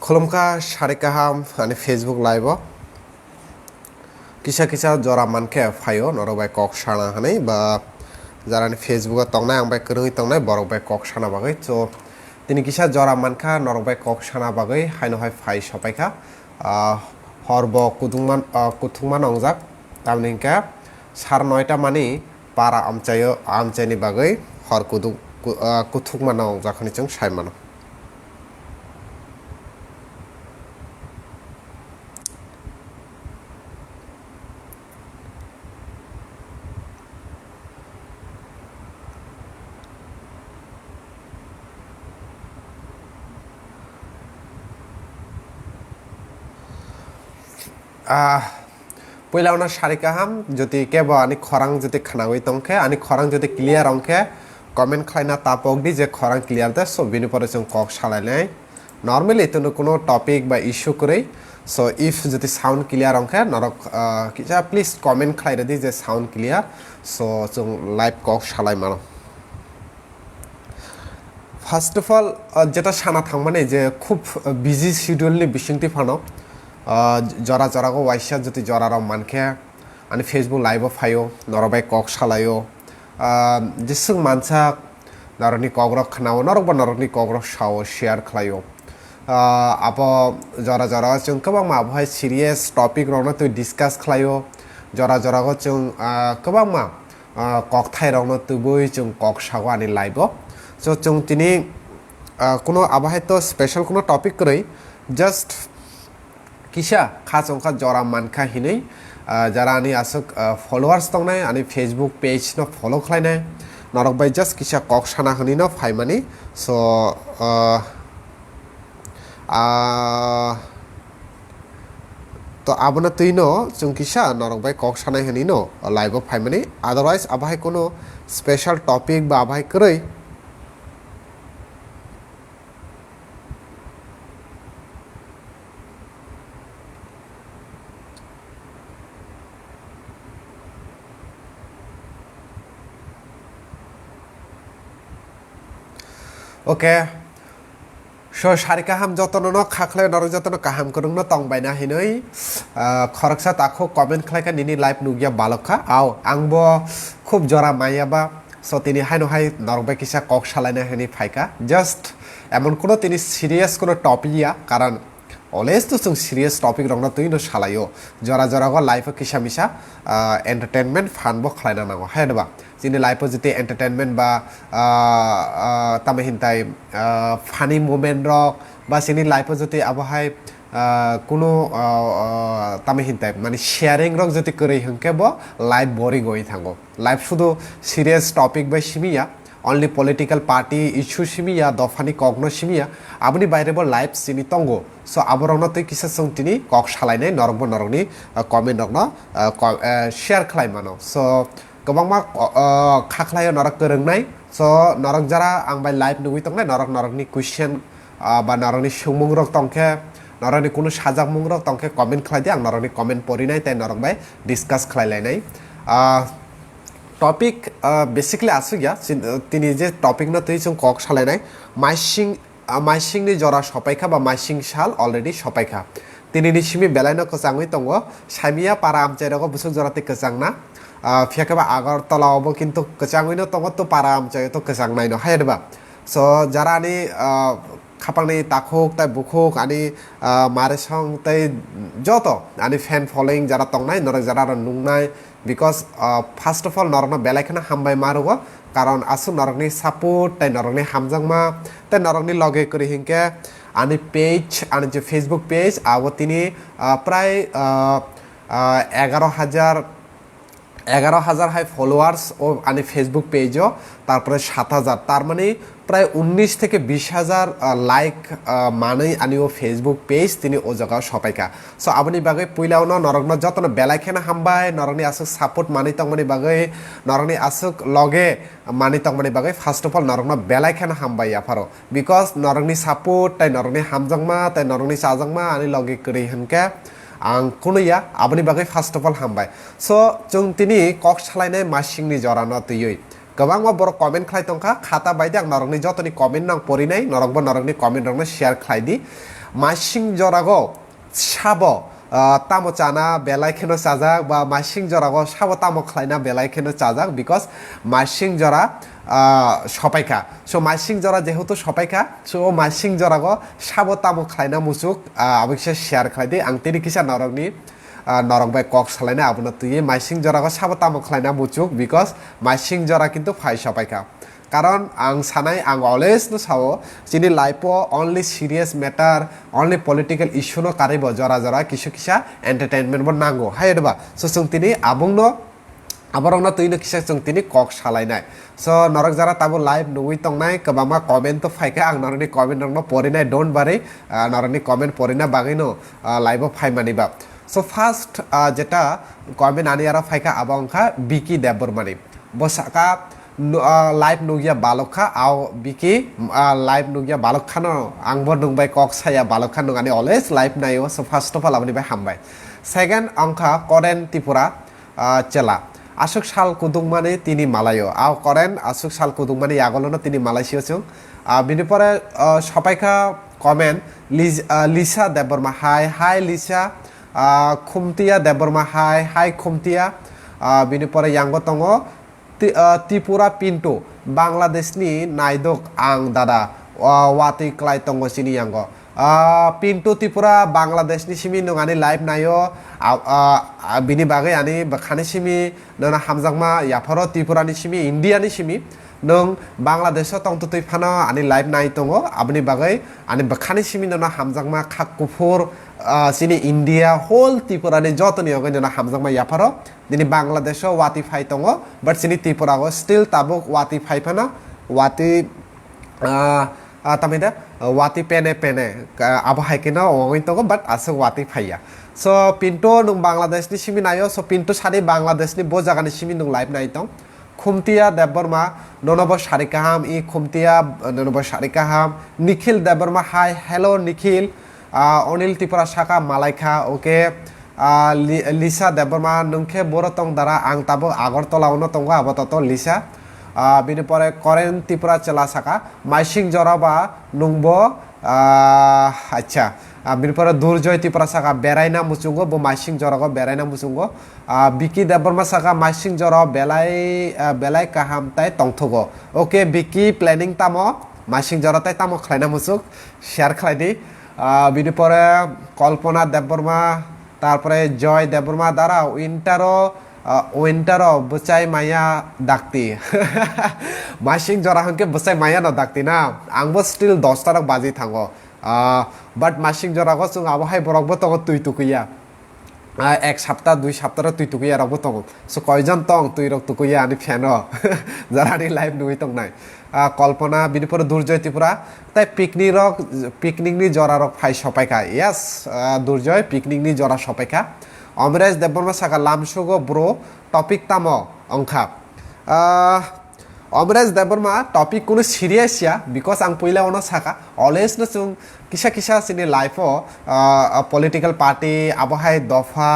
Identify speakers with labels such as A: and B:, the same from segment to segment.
A: खुलुमखा सारे गाहाम आनी फेसबुक लाइव किसा किसा जरा मानखे फायो नरबाय कक साना हानै बा जारानि फेसबुक तंनाय आंबाय करंइ तंनाय बरबाय कक साना बागै तो तिनि किसा जरा मानखा नरबाय कक साना बागै हायनोहाय फाय सपायखा हरब कुथुंमान अंजाक तामनिका सार नयटा मानि पारा आमचायो आमचायनि बागै हर कुथुंमान अंजाखनि जों सायमानो पहिलावना सारि गाहाम जुदि केबो आनी खरांग जुदि खानागै तंखे आनी खरांग जुदि क्लियर अंखे कमेंट खालायना तापकदि जे खरांग क्लियर दे सो बिनि परे जों कक सालायनाय नर्माली तो कोनो टपिक बा इश्यू करै सो इफ जुदि साउंड क्लियर अंखे नरक किसा प्लीज कमेंट खालायदि जे साउंड क्लियर सो जों लाइव कक सालाय मानो फार्स्ट अफ अल जेटा साना थांमाने जे खूब बिजी शिड्यूलनि बिसिंति फानो जरा जरागो वाइसा जुदि जरा मानखे आनी फेसबुक लाइव फायो नरबाय कक सालायो जेसों मानसा नरनि कग्रक खानाव नरबा नरनि कग्रक साव शेयर खालायो अब जरा जरा जों गोबां माबहाय सिरियास टपिक रौनो तो डिसकास खालायो जरा जरागो जों गोबां मा कक थाइ रौनो तुबै जों कक सागो आनी लाइव सो जों तिनि कोनो आबहाय तो स्पेशल कोनो टपिक करै जस्ट किसा खाचंखा जरा मानखा हिनै जरा आनी आसक फलोवार्स तंनाय आनी फेसबुक पेज न फलो खालायनाय नरक बाय जस्ट किसा कक साना हनि न फाइमानि सो तो आबना तैनो जों किसा नरक बाय कक सानाय हनि न लाइव फाइमानि अदरवाइज आबहाय कोनो स्पेशल टपिक बा आबहाय करै ओके सो सारि काहाम जतन न खाखले नर जतन काहाम करंग न तंग बायना हिनै खरकसा ताखो कमेंट खालायका निनि लाइव नुगिया बालखा आव आंबो खूब जरा मायाबा सो तिनि हायनो हाय नरबाय किसा कक सालायना हनि फायका जस्ट एमन कोनो तिनि सिरियास कोनो टपिकया कारण अलवेज तो जों सिरियास टपिक रंना तैनो सालायो जरा जरागो लाइफ किसा मिसा एंटरटेनमेंट फानबो खालायना नांगौ हायनोबा जोंनि लाइफआव जुदि एंटरटेनमेंट बा तामहिनताय फानि मोमेंट रक बा जोंनि लाइफआव जुदि आबहाय कोनो तामहिनताय माने शेयरिंग रक जुदि करै हंकेबो लाइफ बोरिंग होई थांगो लाइफ शुधु सिरियास टपिक बाय सिमिया only political party issue simia dofani kogno simia aboni bairebo live sini tongo so aborona tei kisa songtini kok salainai norokbo norokni comment rokno share khlai mano so gobangma khaklayo norok korongnai so norok jara ang bai live nugui tongnai norok norokni question ba norokni sungmung rok tongkhe norokni kuno sajakmung rok tongkhe comment khlai di ang norokni comment porinai tei norok bai discuss khlailainai topic basically आसु गया तिनि जे topic न तै जों कक सालायनाय माइसिंनि जरा सपायखा बा माइसिं साल अलरेडी सपायखा तिनि सिमि बेलायनो कसाङै तंगो सामिया पारा आमचायरगो बुसुक जराते कसांना फियाकेबा आगरतलावबो किन्तु कसाङैनो तंगो तो पारा आमचाय तो कसांनायनो हायरबा सो जारानि खापांनि ताखोक ताय बुखोक आनि मारेसं ताय जतो आनि फैन फलोइंग जरा तंगनाय नरक जरा नुंगनाय because first of all norokno belaikana hambai marugo karon asu norokni support tai norokni hamjangma tai norokni loge kori hinke ani page ani je facebook page abo tini pray 11,000 হাই followers ও আনি Facebook পেজও তারপরে 7,000 তার মানে প্রায় 19 থেকে 20,000 like মানেই আনিও ফেসবুক পেজ তিনি ও জায়গা সপাইকা সো আপনি বাগে পইলাওনো নরগ্ন যতন বেলাইখানা হামবাই নরনি আসুক সাপোর্ট মানি তংমানি বাগে নরনি আসুক লগে মানি তংমানি বাগে ফার্স্ট অফ অল নরগ্ন বেলাইখানা হামবাই আফারো বিকজ নরনি সাপোর্ট তাই নরনি হামজাংমা তাই নরনি সাজাংমা আনি লগে করি হনকে आं कुनैया आबनि बागै फार्स्ट अफ अल हामबाय सो जों तिनि कक सालायनाय मासिंनि जरानो तैयै गोबां बर कमेन्ट खालाय तंखा खाता बायदि आं नरकनि जतनि कमेन्ट नां परिनाय नरकबो नरकनि कमेन्ट रंनो शेयार खालायदि মাইসিং জরাগো সাবো তামো চানা বেলাই খেনো চাজাক বা মাইসিং জরাগো সাবো তামো খাইনা বেলাই খেনো চাজাক বিকজ মাইসিং জরা সপাইকা সো মাইসিং জরা যেহেতু সপাইকা সো মাইসিং জরাগো সাবো তামো খাইনা মুসুক অবশ্যই শেয়ার খাইদি আং তিরি কিসা নরকনি নরক বাই কক সালাইনা আবনা তুই মাইসিং জরাগো সাবো তামো খাইনা মুচুক বিকজ মাইসিং জরা কিন্তু ফাই সপাইকা কারণ আং সানাই আং অলওয়েজ নো সাও যিনি লাইফও only serious matter only political issue নো কারিব জরা জরা কিছু কিসা এন্টারটেইনমেন্ট বো নাঙ্গো হাইডবা সো जों তিনি আবংনো আবরংনা তুইনো কিসা जों তিনি কক সালাইনাই সো নরক যারা তাবো লাইভ নুই তংনাই কবামা কমেন্ট তো ফাইকা আং নরনি কমেন্ট নরনো পরিনাই ডোন্ট বারি নরনি কমেন্ট পরিনা বাগিনো লাইভও ফাইমানিবা সো ফার্স্ট যেটা কমেন্ট আনি আর ফাইকা আবংখা বিকি দেববর্মানি বসাকা লাইভ নুগিয়া বালকখা আও বিকি লাইভ নুগিয়া বালকখানো आंबो नुंबाय कक साया बालकखा नुगानि अलवेज लाइभ नायो सो फार्स्ट अफ अल आबनि बाय हामबाय सेकेंड अंखा करेन त्रिपुरा चेला आसुक साल कुदुंगमानि तिनि मालायो आव करेन आसुक साल कुदुंगमानि आगलनो तिनि मालायसियो जों बिनि परे सबाइखा कमेन्ट लिसा देबबर्मा हाय हाय लिसा खुमतिया देबबर्मा हाय हाय खुमतिया बिनि परे यांगो तंगो त्रिपुरा पिंटू बांग्लादेशनि नायदक आं दादा वाति क्लाइ तंगो सिनि यांगो पिंटू त्रिपुरा बांग्लादेशनि सिमि नङानि लाइभ नायो बिनि बागै आनि बखानि सिमि नना हामजांमा याफारो त्रिपुरानि सिमि इन्डियानि सिमि नों बांग्लादेशआव तंतु तैफानो आनि लाइभ नाय तंगो आबनि बागै आनि बखानि सिमि नना हामजांमा खाकुफुर सिनि इन्डिया होल त्रिपुरानि जतनि अगै नना हामजांमा याफारो दिनै बांग्लादेशआव वाति फाइ तंगो बाट सिनि त्रिपुरागो स्टिल ताबुक वाति फाइफानो वाति तामिदा वाति पेने पेने आबो हाइकेना ओइ तंगो बाट आसो वाति फाइया सो पिंटो नों बांग्लादेशनि सिमि नायो सो पिंटो सारि बांग्लादेशनि बो जागानि सिमि नों लाइभ नाय तंग खुमतिया देबबर्मा ननबो सारिकाहाम इ खुमतिया ननबो सारिकाहाम निखिल देबबर्मा हाय हेलो निखिल अनिल त्रिपुरा शाखा मालाइखा ओके लिसा देबबर्मा नोंखे बर तंग दारा आं ताबो आगरतलावनो तंगो आबततो लिसा बिनि परे करेन त्रिपुरा चेला शाखा माइसिं जराबा नंबो अच्छा बिनि परे दुर्जय त्रिपुरा शाखा बेरायना मुचुंगो बो माइसिं जरागो बेरायना मुचुंगो बिकी देबबर्मा शाखा माइसिं जरा बेलाय काहाम ताय तंथगो ओके बिकी प्लेनिंग तामो माइसिं जरा ताय तामो खलायना मुचुक शेयार खलायदि बिनि परे कल्पना देबबर्मा तारपरे जय देबबर्मा दारा उइंटारो बचाई माया दाक्ति माइसिं जरा हंके बचाई माया न दाक्ति ना आंबो स्टिल 10 तारक बाजि थांगो बाट माइसिं जरागो जों आबहाय बरकबो तंगो तुइ तुकुया एक सप्ताह 2 सप्ताह तुइ तुकुया रकबो तंगो सो कयजन तंग तुइ रक तुकुया आनि फेन जारानि लाइभ नुइ तंगनाय कल्पना बिनि परे दुर्जय त्रिपुरा ताई पिकनिकनि जरा रक फाइ सपाइका यस दुर्जय पिकनिकनि जरा सपाइका अमरेश देबबर्मा साका लामसुगो ब्रो टपिक तामो अंखा अमरेश देबबर्मा टपिक कुनो सिरियास या बिकज आं पहिला अनो साका अलवेज न जों किसा किसा सिनि लाइफो पलिटिकल पार्टी आबहाय दफा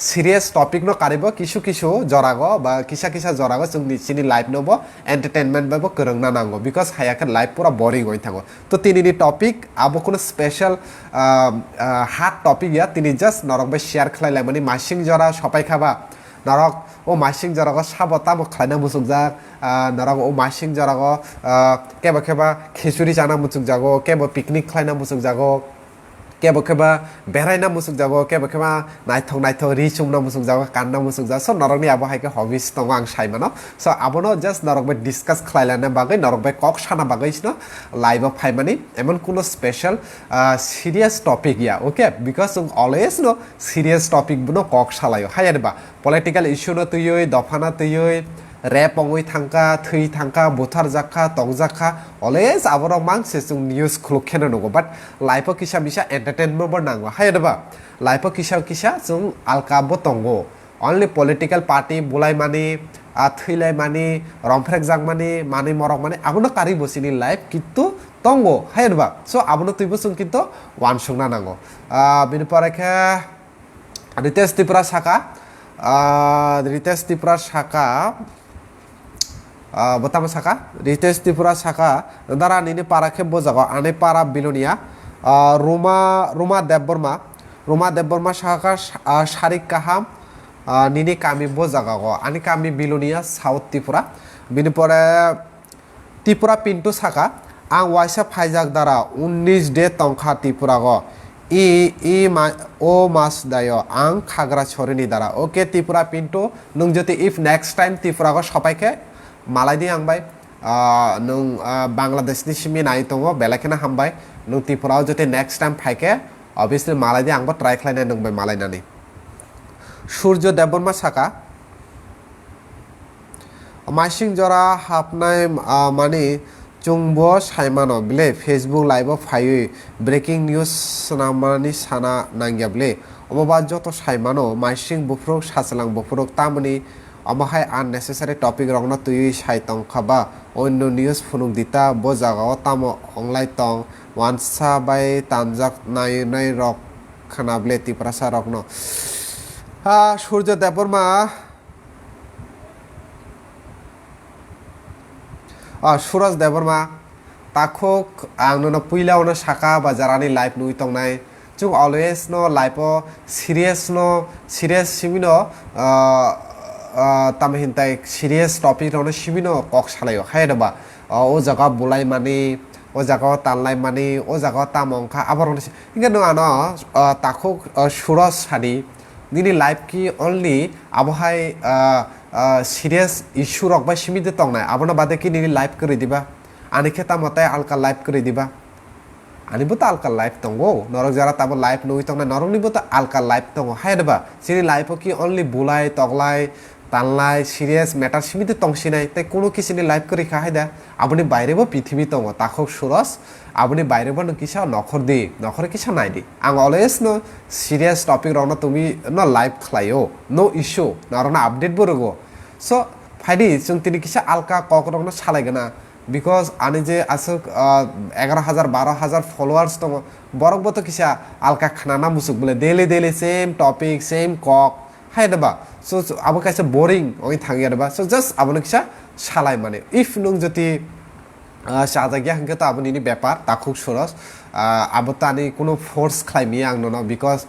A: सिरियास टपिक न कारिबो किसु किसु जरागो बा किसा किसा जरागो जों सिनि लाइफ नबो एंटरटेनमेंट बाबो करंना नांगो बिकज हायाके लाइफ पूरा बोरिंग होय थांगो तो तिनिनि टपिक आबो कुनो स्पेशल हार्ड टपिक या तिनि जस्ट नरक बे शेयार खलायलाय माने मासिं जरा सपाय खाबा नरक ओ मासिं जरागो साबता मो खलायना मुसुक जा नरक ओ मासिं जरागो केबा केबा खिचुरि जाना मुसुक जागो केबा पिकनिक खलायना मुसुक जागो केबा केबा बेरायना मुसुक जागो केबा केबा नायथं रिचुमना मुसुक जागो कानना मुसुक जा सो नरकनि आबहायके हबिस दङ आं सायमानो सो आबनो जस्ट नरक बे डिसकास खलायलाने बागै नरक बे कक साना बागैसनो लाइभ फाइमानि एमन कुनो स्पेशल सिरियास टपिक या ओके बिकज जों अलवेज नो सिरियास टपिक बनो कक सालायो हायबा पलिटिकल इश्यू न तुयै दफाना तुयै रेप अंगै थांका थै थांका बुथार जाखा तंजाखा अलवेज आबरो मांसे जों न्यूज खुलखेनो नगो बाट लाइफ किसा मिसा एंटरटेनमेंट बो नांगो हायदबा लाइफ किसा जों आलकाबो तंगो ओनली पलिटिकल पार्टी बुलाय मानि थैलाय मानि रमफ्रेक जाग मानि मरक मानि आबनो कारि बसिनि लाइफ कितु तंगो हायदबा सो आबनो तुइबो जों कितु वान सुंना नांगो बिनि परेखे रितेश त्रिपुरा शाखा बताम शाखा रितेश त्रिपुरा शाखा दारा निने पारा खेब बजागो आने पारा Belonia Roma Deborma Shaka Sharik Kaham Nini Kami Bozagago Ani Kami Bilonia South Tripura Binipore Tripura Pintu Saka Ang Waisa Phaijak Dara 19 Day Tongkha Tripurago O Mas Dayo Ang Khagra Chorini Dara Okay Tripura Pintu Nung Joti if next time Tripurago Shopaike Malai di Angbai nung Bangladesh ni simi nai tongo belakena hambai nung Tripura jote next time phaike obviously malai di angbo try khlaina nung bai malai nani Surjo Deborma Saka Masing Jora hapnai mani chungbo saimano bile Facebook live phayi breaking news namani sana nangyable omoba joto saimano masing bufrok sasalang bufrok tamani amahai unnecessary topic rogna tui sai tongkhaba onno news phunuk dita bo jagao tamo onglai tong wansa bai tanjak nai rok khanable tiprasa rokno Surjo Deborma Suraj Deborma takhok angno puila ono saka ba jarani live nui tongnai chung always no live serious simino tamhintai serious topic rono simino kok salayo khaidaba o jaga bulai mani o jaga tanlai mani o jaga tamongkha abar ingano ano takhok Suraj sadi nini live ki only abohai serious issue rok ba simide tongnai abona bade ki nini live kori diba ani kheta motai alka live kori diba ani buta alka live tongo norok jara tabo live nui tongnai norok ni buta alka live tongo haidaba sini live ki only bulai toglai tanlai serious matter simide tongsinai tai kono kisini live kori khaida aboni baire bo prithibi tongo takhok Suraj aboni baire bo no kisa nokhor kisa nai di ang always no serious topic rona tumi no live khlaio no issue narona update borogo so phaidi chung tini kisa alka kok rokno salaigana because ani je asuk 11000 12000 followers tongo borok boto kisa alka khanana musuk bole daily same topic same kok haidaba so abo kaisa boring oi thangyadaba so just aboni kisa salai mane if nung joti সাজাগিয়া হাঙ্কে তো আপনি ব্যাপার তা খুব সরস আবতা আনি কোনো force খাইমি আং ন বিকজ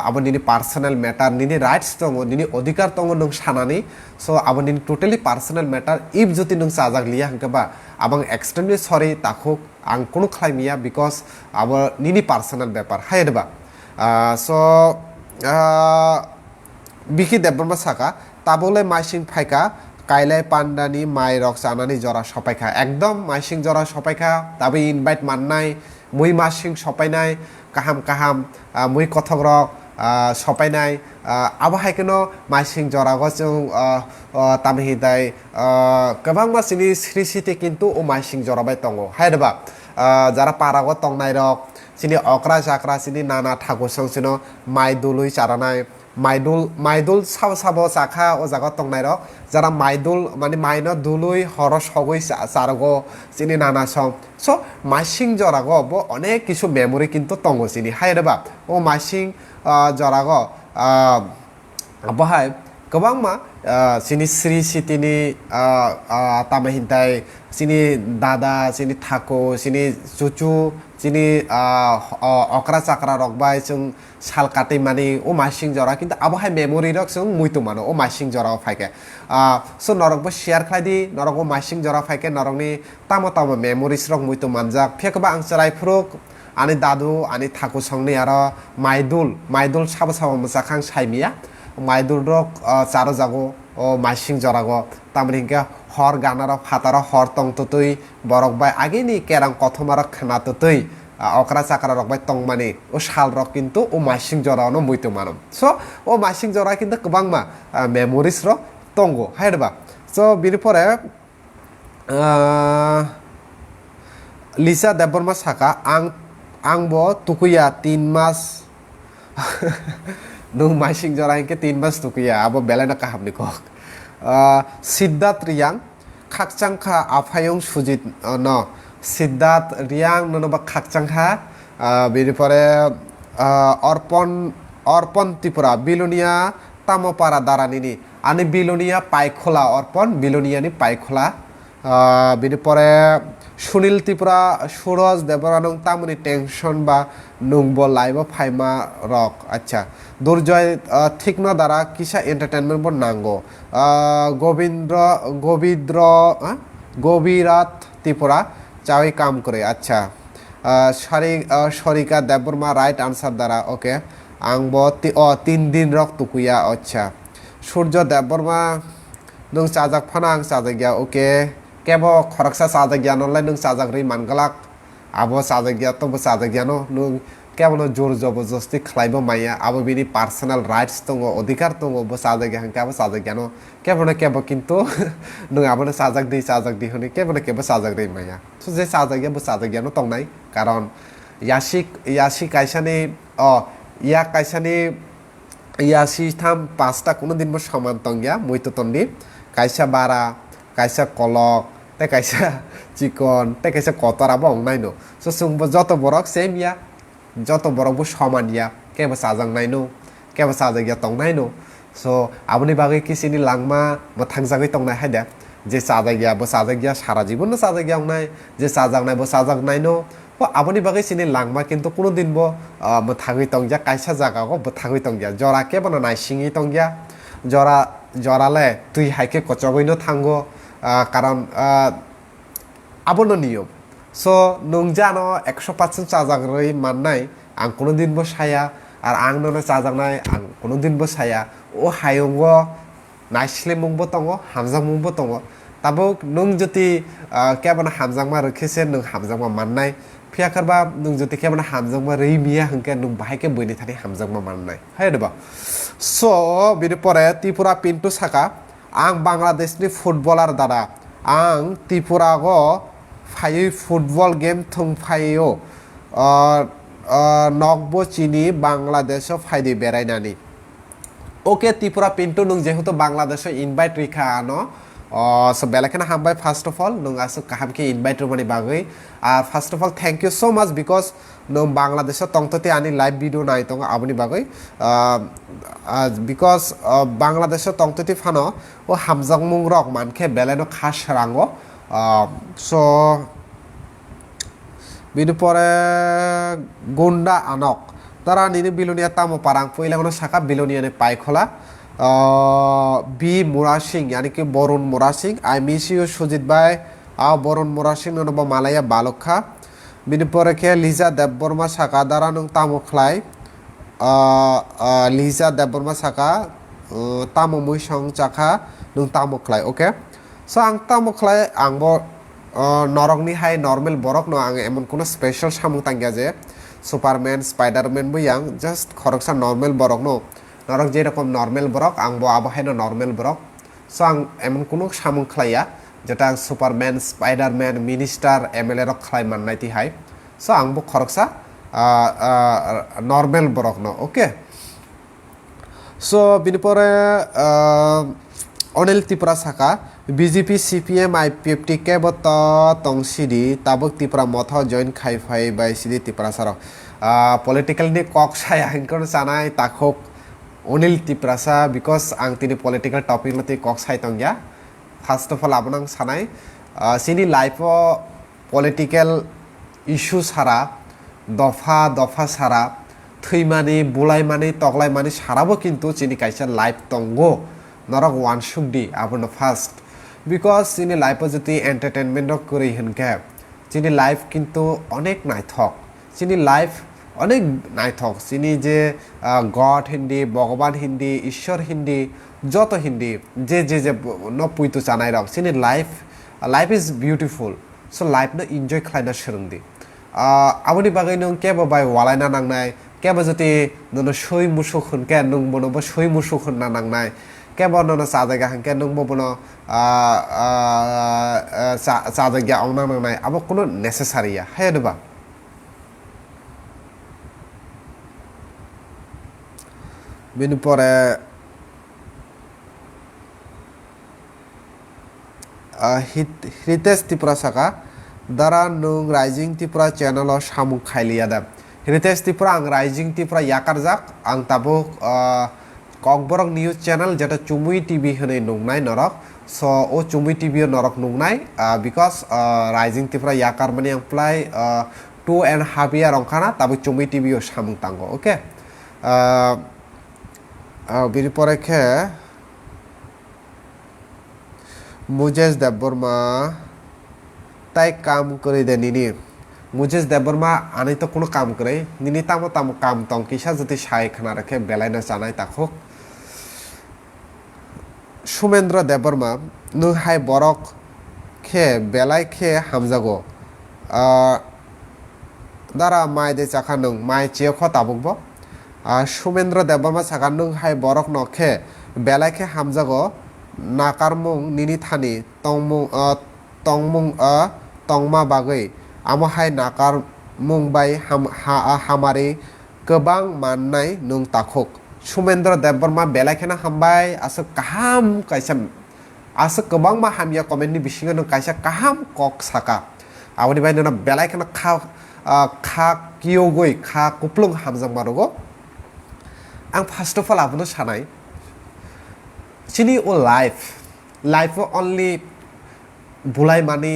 A: আপনি পার্সোনাল ম্যাটার নিনি রাইটস দङ নিনি অধিকার দङ নং সানানি সো আপনি টোটালি পার্সোনাল ম্যাটার ইফ যদি নং সাজাগলিয়া হাঙ্কে বা আবাং এক্সট্রিমলি সরি তাখুক আং কোনো খাইমিয়া বিকজ আব নিনি পার্সোনাল ব্যাপার হাইদবা সো বিকি দেববর্মা সাকা তাবলে মাইসিং ফাইকা কাইলাই পান্ডানি মাই রক জানানি জরা সপাইখা একদম মাইসিং জরা সপাইখা তাবে ইনভাইট মাননাই মুই মাসিং সপাইনাই কাহাম মুই কথক রক সপাইনাই আবহাই কেন মাইসিং জরা গজং তামহিদাই গোबां মাসিনি স্রিসিতে কিন্তু ও মাইসিং জরাবাই দङ হাইদবা যারা পারাগ তংনাই রক সিনি অকরা জাকরা সিনি নানা ঠাকুর সংসিনো মাই দুলুই চারানাই মাইদুল সাবো চাখা ও জায়গা তংনাই রক যারা মাইদুল মানে মাইন দুলুই হরস হগৈ চারগো চিনি নানা সং সো মাইসিং জরাগ অনেক কিছু মেমোরি কিন্তু তঙ্গ চিনি হাইরেবা ও মাইসিং জরাগ বহাই गोबां मा सिनि श्री सिटिनि तामहिनताय सिनि दादा सिनि थाको सिनि चुचु सिनि अकरा चाकरा रकबाय जों साल काटै मानि ओ मासिं जरा किन्तु आबहाय मेमोरि रक जों मुइतो मानो ओ मासिं जरा फायके सो नरकबो शेयार खालायदि नरक ओ मासिं जरा फायके नरकनि तामो मेमोरिस रक मुइतो मानजाक फेकबा आं चराय फ्रुक आनि दादु आनि थाको संनि आरो माइदुल साबो मसाखां साइमिया माइदुल रक चारो जागो ओ मासिं जरागो तामरिंके हर गानार फातार हर तंगततै बरक बाय आगेनि केरां कथमार खानाततै अकरा चाकरा रक बाय तंगमानि ओ साल रक किन्तु ओ मासिं जरानो मुइतो मानम सो ओ मासिं जरा किन्तु गोबां मा मेमोरिस रक तंगो हायरबा सो बिनि परे लिसा देबबर्मा साका आंबो तुकुया 3 मास nung masing jora ke 3 mas tukiya abo belana kahamni kok Siddharth Riyang khakchangkha aphayong sujit no Siddharth Riyang no ba khakchangkha bini pore অর্পণ ত্রিপুরা বিলোনিয়া তামপাড়া দারানিনি আনি বিলোনিয়া পাইখোলা অর্পণ বিলোনিয়ানি পাইখোলা বিনি পরে সুনীল ত্রিপুরা সুরজ দেবরা নং তামনি টেনশন বা নংব লাইভ ফাইমা রক আচ্ছা দুর্জয় ঠিকনা দ্বারা কিসা এন্টারটেনমেন্ট বো নাঙ্গো গোবিন্দ্র গভীরাত ত্রিপুরা চাওই কাম করে আচ্ছা সরিকা দেববর্মা রাইট আনসার দ্বারা ওকে আংব 3 দিন রক তুকুয়া আচ্ছা সূর্য দেববর্মা নং চাজাক ফানা আং চাজাগিয়া ওকে কেব খরকসা চাজাগিয়া নলাই নং চাজাগ্রি মানগালাক আবো চাজাগিয়া তবো চাজাগিয়া নং কেবল জোর জবরদস্তি খাইব মাইয়া আবো বিনি পার্সোনাল রাইটস দङ অধিকার দङ বো চাজাগিয়া হাঙ্কে আবো চাজাগিয়া কেব কিন্তু নং আবো চাজাক দি হনি কেব চাজাগ্রি মাইয়া সো যে চাজাগিয়া বো চাজাগিয়া তংনাই কারণ ইয়াসি কাইসানি ইয়া কাইসানি ইয়াসি থাম 5টা কোনো দিন বো সমান তংগিয়া মইতো তন্দি কাইসা বারা কাইসা কলক তে কাইসা চিকন তে কাইসা কতরা বং নাইনো সো সুংবো যত বরক সেম ইয়া যত বরক বো সমান ইয়া কেবা সাজাং নাইনো কেবা সাজাগিয়া তং নাইনো সো আবনি বাগै কিসিনি লাংমা বো থাংজাগै তংনাই হাইদা যে সাজাগিয়া বো সাজাগিয়া সারা জীবন না সাজাগিয়া নাই যে সাজাগনাই বো সাজাগ নাইনো ও আবনি বাগै সিনি লাংমা কিন্তু কোনো দিন বো থাগৈ তংগিয়া কাইসা জাগাগো বো থাগৈ তংগিয়া জরা কেবনা নাই সিঙি তংগিয়া জরালে তুই হাইকে কচগৈনো থাঙ্গো কারণ আবনো নিয়ম সো নং জানো 100% চাজাগ্রই মাননাই আং কোনোদিন বো সায়া আর আং ননে চাজাগনাই আং কোনোদিন বো সায়া ও হায়ঙ্গ নাইসলে মুংবো তङ হামজাং মুংবো তङ তাবো নং যদি কেবনা হামজাংমা রखेছে নং হামজাংমা মাননাই ফিয়াকারবা নং যদি কেবনা হামজাংমা রই মিয়া হংকে নং বাহাইকে বইনি থানি হামজাংমা মাননাই হাय দেবা সো বিনি পরে ত্রিপুরা পিন্টু সাকা आं बांग्लादेशनि फुटबलार दादा आं त्रिपुरागो फायै फुटबल गेम थंफायो नकबो चिनी बांग्लादेश फायदे बेरायनानै ओके त्रिपुरा पिंटू नों जेहेतु बांग्लादेश इनभाइट रिखा आनो सो बेलाखेना हामबाय फार्स्ट अफ अल नों आसो काहामके इनभाइट रमानि बागै first of all thank you so much because नों बांग्लादेश तंगतते आनि लाइव भिडियो नाय तंग आबनि बागै बिकज बांग्लादेश तंगतते फानो ओ हामजां मुं रक मानखे बेलेनो खास रांगो सो बिनि परे गुंडा आनक तारा निनि बिलोनिया तामो पारां पयलागनो साका बिलोनियाने पायखला बी मुरा सिंह यानी कि बरुण मुरा सिंह आई मिस यू सुजित भाई बरुण मुरा सिंह नोबो मालाया बालखा बिनि परे के लिजा देबबर्मा साका दारा नों तामो खलाय लिजा देबबर्मा साका तामो मुइसं चाखा नों तामो खलाय ओके सो आं तामो खलाय आंबो नरकनि हाय नर्मेल बरक न आं एमन कोनो स्पेशल सामुं तांगिया जे सुपारमैन स्पाइडारमैन बुयां जस्ट खरकसा नर्मेल बरक न नरक जेरकम नर्मेल बरक आंबो आबहायनो नर्मेल बरक सो आं एमन कोनो सामुं खलाया जेटा आं सुपारमैन स्पाइडारमैन मिनिस्टार एमएलए रक खलाय माननायति हाय सो आंबो खरकसा नर्मेल बरक न ओके सो बिनि परे अनिल त्रिपुरा साका बीजेपी सीपीएम आईपीएफटी के बत तंगसिदी ताबक त्रिपुरा मथ जॉइन खाइफाइ बाय सिदी त्रिपुरा सार पॉलिटिकल नि कक साया हिंकन सानाय ताखोक अनिल त्रिपुरा सा बिकज आं तिनि पॉलिटिकल टपिक लति कक साय तंगिया फार्स्ट अफ अल आबनां सानाय सिनि लाइफ पॉलिटिकल इशू सारा दफा सारा थैमानि बुलायमानि तगलायमानि साराबो किन्तु सिनि कायसा लाइफ तंगो नरक वान सुगदी आबनो फार्स्ट बिकज सिनि लाइफ जति एंटरटेनमेंट करि हनके सिनि लाइफ किन्तु अनेक नायथक सिनि लाइफ अनेक नायथक सिनि जे गड हिंदी भगवान हिंदी ईश्वर हिंदी जत हिंदी जे न पुइतो जानाय रक सिनि life is beautiful so life न एन्जॉय खालायना सोलोंदि आबनि बागै नों केबो बाय वालायना नांनाय केबो जति नों सय मुसुक हनके नों बनबो सय मुसुक हनना नांनाय केबो नों साजागा हनके नों बनो साजागा आंना नांनाय आबो कोनो नेसेसारिया हायदबा बिनि परे हितेश त्रिपुरा साका दारा नों राइजिं त्रिपुरा चैनल सामुं खाइलिया दा हितेश त्रिपुरा आं राइजिं त्रिपुरा याकारजाक आं ताबो ককবরক নিউজ চ্যানেল যেটা চুমুই টিভি হনে নুংনাই নরক সো ও চুমুই টিভি নরক নুংনাই বিকজ রাইজিং ত্রিপুরা ইয়াকার মানে প্রায় 2.5 year অংখানা তাবো চুমুই টিভিও সামুং তাঙ্গো ওকে বিনি পরে খে মুজেশ দেববর্মা তাই কাম করে দে নিনি মুজেশ দেববর্মা আনি তো কোনো কাম করে নিনি তামো তামো কাম তং কিসা যদি সাই খানা রাখে বেলাইনা জানাই তাকো সুমেন্দ্র দেববর্মা নু হাই বরক খে বেলাই খে হামজাগো দারা মাই দে চাখা নং মাই চেয়ে খ তাবুকব সুমেন্দ্র দেববর্মা চাখা নং হাই বরক নখে বেলাই খে হামজাগো নাকারমুং নিনি Thani tongmung tongma bagui amo hai nakar mung bai hamari kebang mannai nung takhuk Sumendra Deborma belakhena hambai asa kaham kaisa asa kebang ma hamya komen ni bisinga nung kaisa kaham kok saka awani bai nuna belakhena kha kiyogoi kha kuplung hamjang marogo ang first of all abono sanai sini o life only bulai mani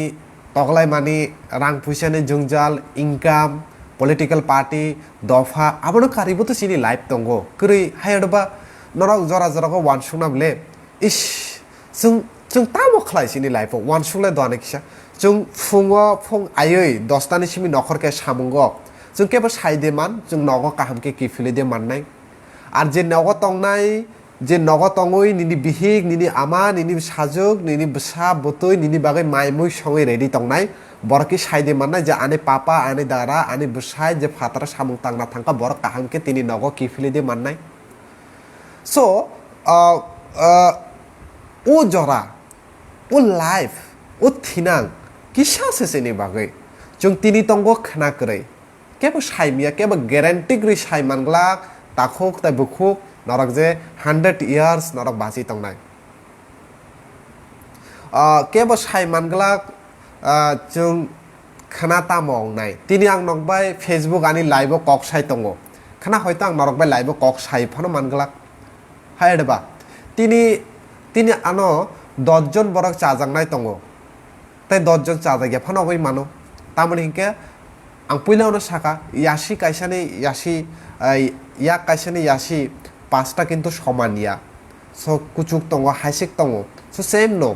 A: toglai mani rang puisani jungjal income political party dofa abono karibo to sini life tongo kri hayodoba norok jora jora ko wan sungna ble is chung tamo khlai sini life wan sungle do ane kisa chung phung ayoi 10 tani simi nokhor ke samungo chung kebo saide man chung nogo kaham ke kifile de mannai ar je nogo tongnai যে নগতঙ্গই নিনি বিহিক নিনি আমা নিনি সাজক নিনি বসা বতই নিনি বাগৈ মাইমুই সঙ্গে ready তংনাই বরকি সাইদে মাননাই যে আনে পাপা আনে দারা আনে বসাই যে ফাতারা সামুং তাংনা থাঙ্কা বর কাহামকে তিনি নগ কিফিলি দিয়ে মাননাই সো ও জরা ও লাইফ ও থিনাং কিসা সেসেনি বাগৈ जों তিনি তঙ্গ খানা করে কেবো সাইমিয়া কেবো গ্যারান্টি গ্রি সাই মানগ্লাক তাখোক তাই বুখুক নরক যে 100 years নরক বাঁচি তংনাই কেবো সাই মানগ্লাক जों খানা তামং নাই তিনি আং নকবাই ফেসবুক আনি লাইভ কক সাই তঙ্গ খানা হয়তো আং নরকবাই লাইভ কক সাই ফনো মানগ্লাক হায়ডবা তিনি আনো 10 জন বরক চাজাংনাই তঙ্গ তাই 10 জন চাজাগিয়া ফনো বই মানো তামনি হিংকে আং পুইলাওনো সাকা ইয়াসি কাইসানি ইয়াসি ইয়া কাইসানি ইয়াসি পাঁচটা কিন্তু সমান ইয়া সো কুচুক তঙ্গ হাইসিক তঙ্গ সো সেম নো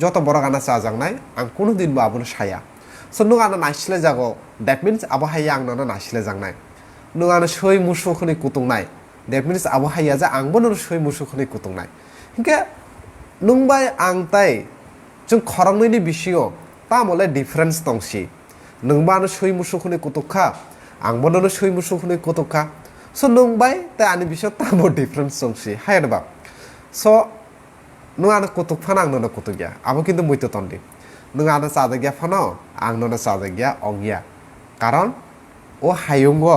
A: যত বড় গানা চাজাংনাই আং কোনো দিন বা আবনো সায়া সো নু আনা নাইসলে যাগো দ্যাট মিন্স আবো হাইয়া আং নানা নাইসলে জাংনাই নু আনা সই মুসুখনি কুতুংনাই দ্যাট মিন্স আবো হাইয়া যা আংবো নো সই মুসুখনি কুতুংনাই হিংকে নুংবাই আং তাই जों खरंनैनि बिसिङाव तामले डिफारेन्स दंसि नोंबानो सय मुसुखनि कुतुखा आंबोनो सय मुसुखनि कुतुखा सो नोंबाय ता आनि बिसिङाव तामो डिफारेन्स दंसि हायरबा सो नों आनो कुतुक फाना आंनो कुतुक गया आबो किन्तु मुइतो तन्दी नों आनो सादे गया फानो आंनो सादे गया अंगिया कारण ओ हायुंगो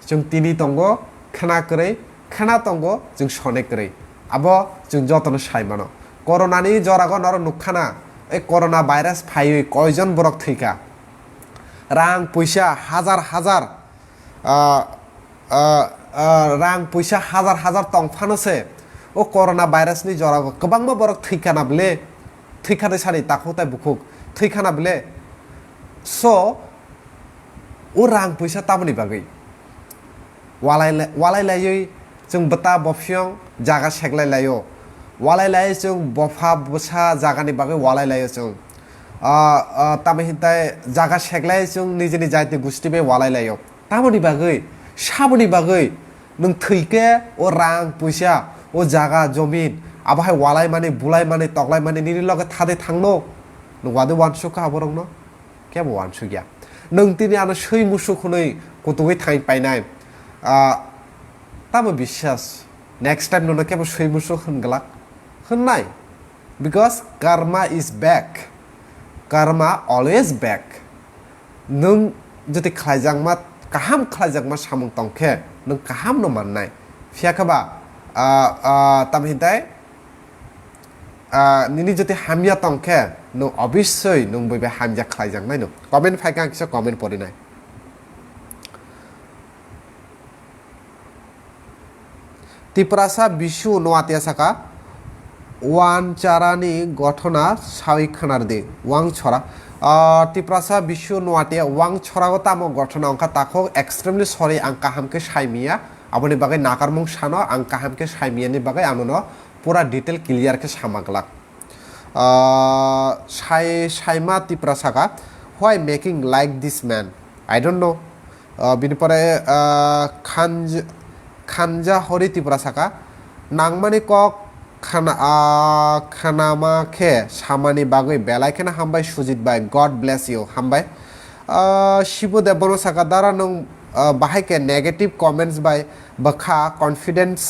A: जों तिनि तंगो खाना करे खाना तंगो जों सने करे आबो जों जतनो सायमानो করোনানি জরাগো নর নুখানা এই করোনা ভাইরাস ফাই কয়জন বরক থৈকা রাং পয়সা হাজার হাজার রাং পয়সা হাজার হাজার টং ফানছে ও করোনা ভাইরাসনি জরাগো গোबांबो বরক থৈখানা বলে থৈখানে সারি তাকোতাই বুকুক থৈখানা বলে সো ও রাং পয়সা তাবনি বাগै ওয়ালাইলাই जों बता बफियं जागा सेगलायलायो वालायलाय जों बफा बसा जागानि बागै वालायलायो जों तामहिनताय जागा सेगलाय जों निजेनि जायते गुस्टिबे वालायलायो तामनि बागै साबनि बागै नों थैके ओ रां पैसा ओ जागा जमिन आबाहाय वालाय माने बुलाय माने तगलाय माने निनि लगे थादे थांनो नों वादे वानसुखा आबरंनो केबो वानसु गया नों तिनि आनो सै मुसुखनै गतगै थाइ पाइनाय तामो बिश्वास नेक्स्ट टाइम नों केबो सै मुसु होनगला होननाय because karma is back karma always back नों जति खायजांमा काहाम खायजांमा सामुं तंखे नों काहाम न माननाय फियाखबा तामहिनताय निनि जति हामिया तंखे नों अबश्य नों बयबे हामिया खायजांनाय नो कमेन्ट फायगां किसा कमेन्ट परिनाय তিপ্রাসা বিশু নোয়াতিয়া সাকা ওয়ান চারানি ঘটনা সাউই খানার দে ওয়াং ছড়া তিপ্রাসা বিশু নোয়াতিয়া ওয়াং ছড়াগো তামো ঘটনা অঙ্কা তাকো এক্সট্রিমলি সরি আং কাহামকে সাইমিয়া aboni bagai nakarmung sano ang kahamke saimiani bagai amono pura detail clear ke samaglak saima tiprasaka why making like this man I don't know bini pore khanja hori tiprasaka nangmani kok khanama khe samani bagai belai khena hambai sujit bai God bless you hambai shibu debono saka dara nong bahai ke negative comments by bakha confidence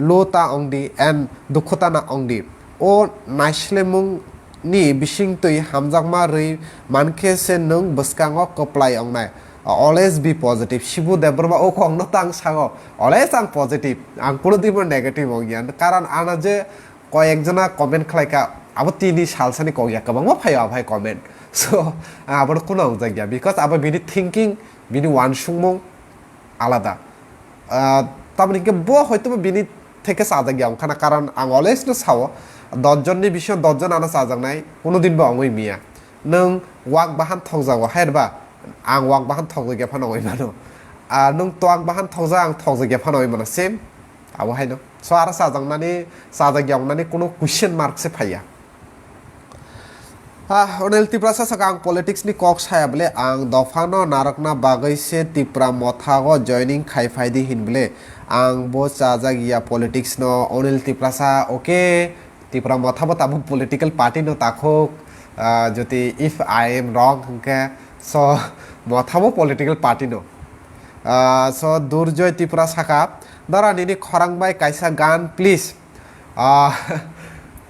A: low ta ongdi and dukhota na ongdi o naislemung ni bising tui hamjakma rei mankhe se nung baskango koplai ongnai always be positive shibu debrma o kongno tang sango always ang positive ang kono dibo negative ongyan karan ana je koyekjona comment khlaika abo tini salsani kogya kabangma phayo bhai comment so abor kono ongjagya because abo bini thinking bini wansungmung আলাদা তার মানে কি হয়তো বিনি থেকে সাজা গিয়া ওখানে কারণ আং অলওয়েজ নো সাও 10 জননি বিষয় 10 জন আনা সাজাং নাই কোনোদিন বা অঙ্গই মিয়া নং ওয়াক বাহান থগজাগো হায়রবা আং ওয়াক বাহান থগজা গিয়া ফানো মানো আর নং তোয়াক বাহান থগজা আং থগজা গিয়া ফানো মানো সেম আবো হাইনো সো আর সাজাংনানি সাজা গিয়াংনানি কোনো question mark say ফাইয়া onel tiprasa saka ang politics ni kok saya bele ang dofano narakna bagai se tipra mothago joining khai faidi hin bele ang bo chaja gia politics no onel tiprasa okay tipra mothabo tabu political party no takhok joti if I am wrong ke so mothabo political party no so durjoy tipra saka dara nini khorang bai kaisa gan please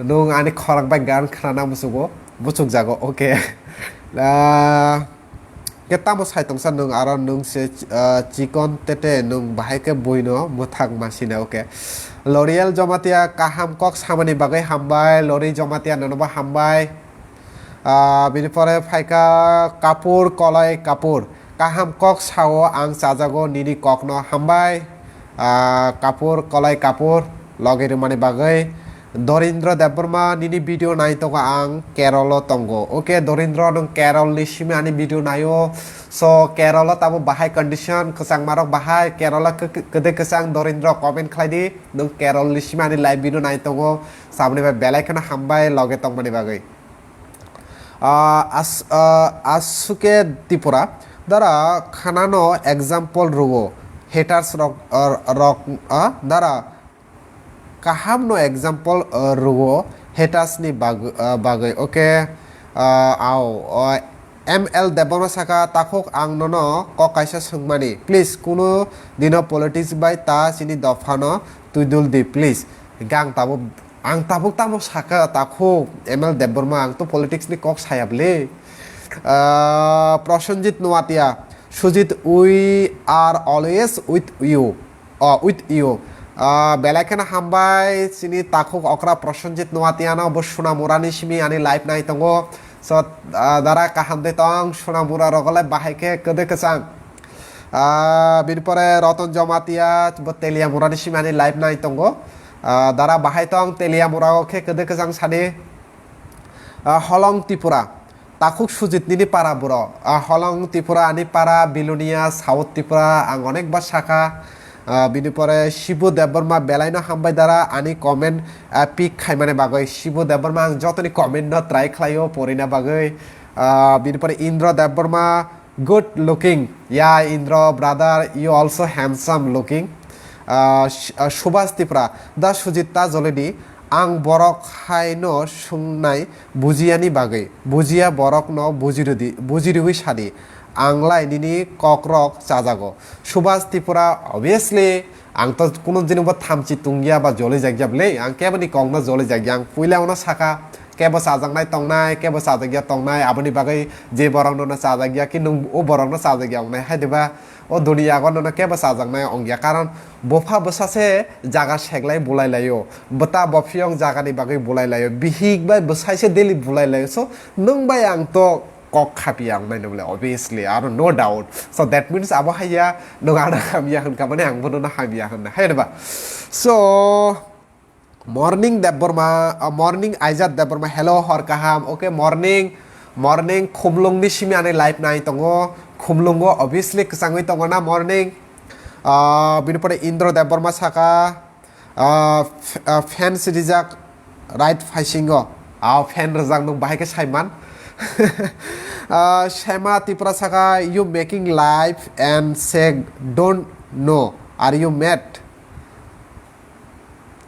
A: nung ani khorang bai gan khana musugo busuk jago oke kita mo sai tongsan nung aron nung se chikon tete nung bahai ke boino muthak masina oke L'Oreal jomatia kaham kok samani bagai hambai lori jomatia nanoba hambai bini pore phaika kapur kolai kapur kaham kok sao ang sajago nini kok no hambai kapur kolai kapur logeri mani bagai Dorindra Deborma nini video nai toga ang Kerala tongo. Okay, Dorindra nung Kerala nishimi ani video nayo. So Kerala tamu bahai condition kesang marok bahai Kerala kede kesang Dorindra comment khlai nung Kerala nishimi ani live video nai togo. Samne ba belai kana hambai loge tong mani bagai. Asuke Tripura dara khanano example rugo haters rock dara kaham no example rugo haters ni bagai okay ML debona saka takok ang nono ko kaisa sungmani please kuno dino politics by ta sini dofano tudul di please gang tabu ang tabuk tamo saka takok ML debona ang to politics ni kok sayable Prosenjit Noatia Sujit we are always with you Belakana hambai sini takuk okra Prosenjit Noatiana bo Shuna Murani shimi ani live nai tongo so dara kahande tong Shuna Mura rogole bahai ke kede kesang bin pore Roton Jomatia bo Telia Murani shimi ani live nai tongo dara bahai tong Telia Mura ke kede kesang sani Holong Tripura takuk Sujit nini para buro Holong Tripura ani para Bilunia South Tripura ang onek ba saka bini pore Shibu Deborma belaino hambai dara ani comment pic khaimane bagai Shibu Deborma ang jotoni comment no try khlaio porina bagai bini pore Indra Deborma good looking yeah Indra brother you also handsome looking Subhas Tripura da Sujita joledi ang borok haino sungnai bujiani bagai bujia borok no bujirui sadi Anglai nini kokrok chajago Subhas Tripura obviously ang to kuno jinuba thamchi tungya ba jole jagyable ang kebani kongna jole jagyang puila ona saka kebo sajangnai tongnai kebo sajagya tongnai aboni bagai je borong no na sajagya ki nung o borong no sajagya ongnai haideba o dunia gon no kebo sajangnai ongya karon bofa bosase jaga seglai bulai layo bata bophiong jaga ni bagai bulai layo bihik bai bosaise deli bulai layo so nung bai ang to kok khapi ang nai nole obviously aro no doubt so that means abo haya nongana khamia hun kamane ang bono na khamia hun hai na ba so morning Debborma morning Aizat Debborma hello hor kaham okay morning khumlung ni simi ane live nai tongo khumlungo obviously ksangoi tongo na morning binupore Indro Debborma saka fan sirijak right phasingo fan rajak nung bahai ke saiman Shema Tipra saka you making live and say don't know are you mad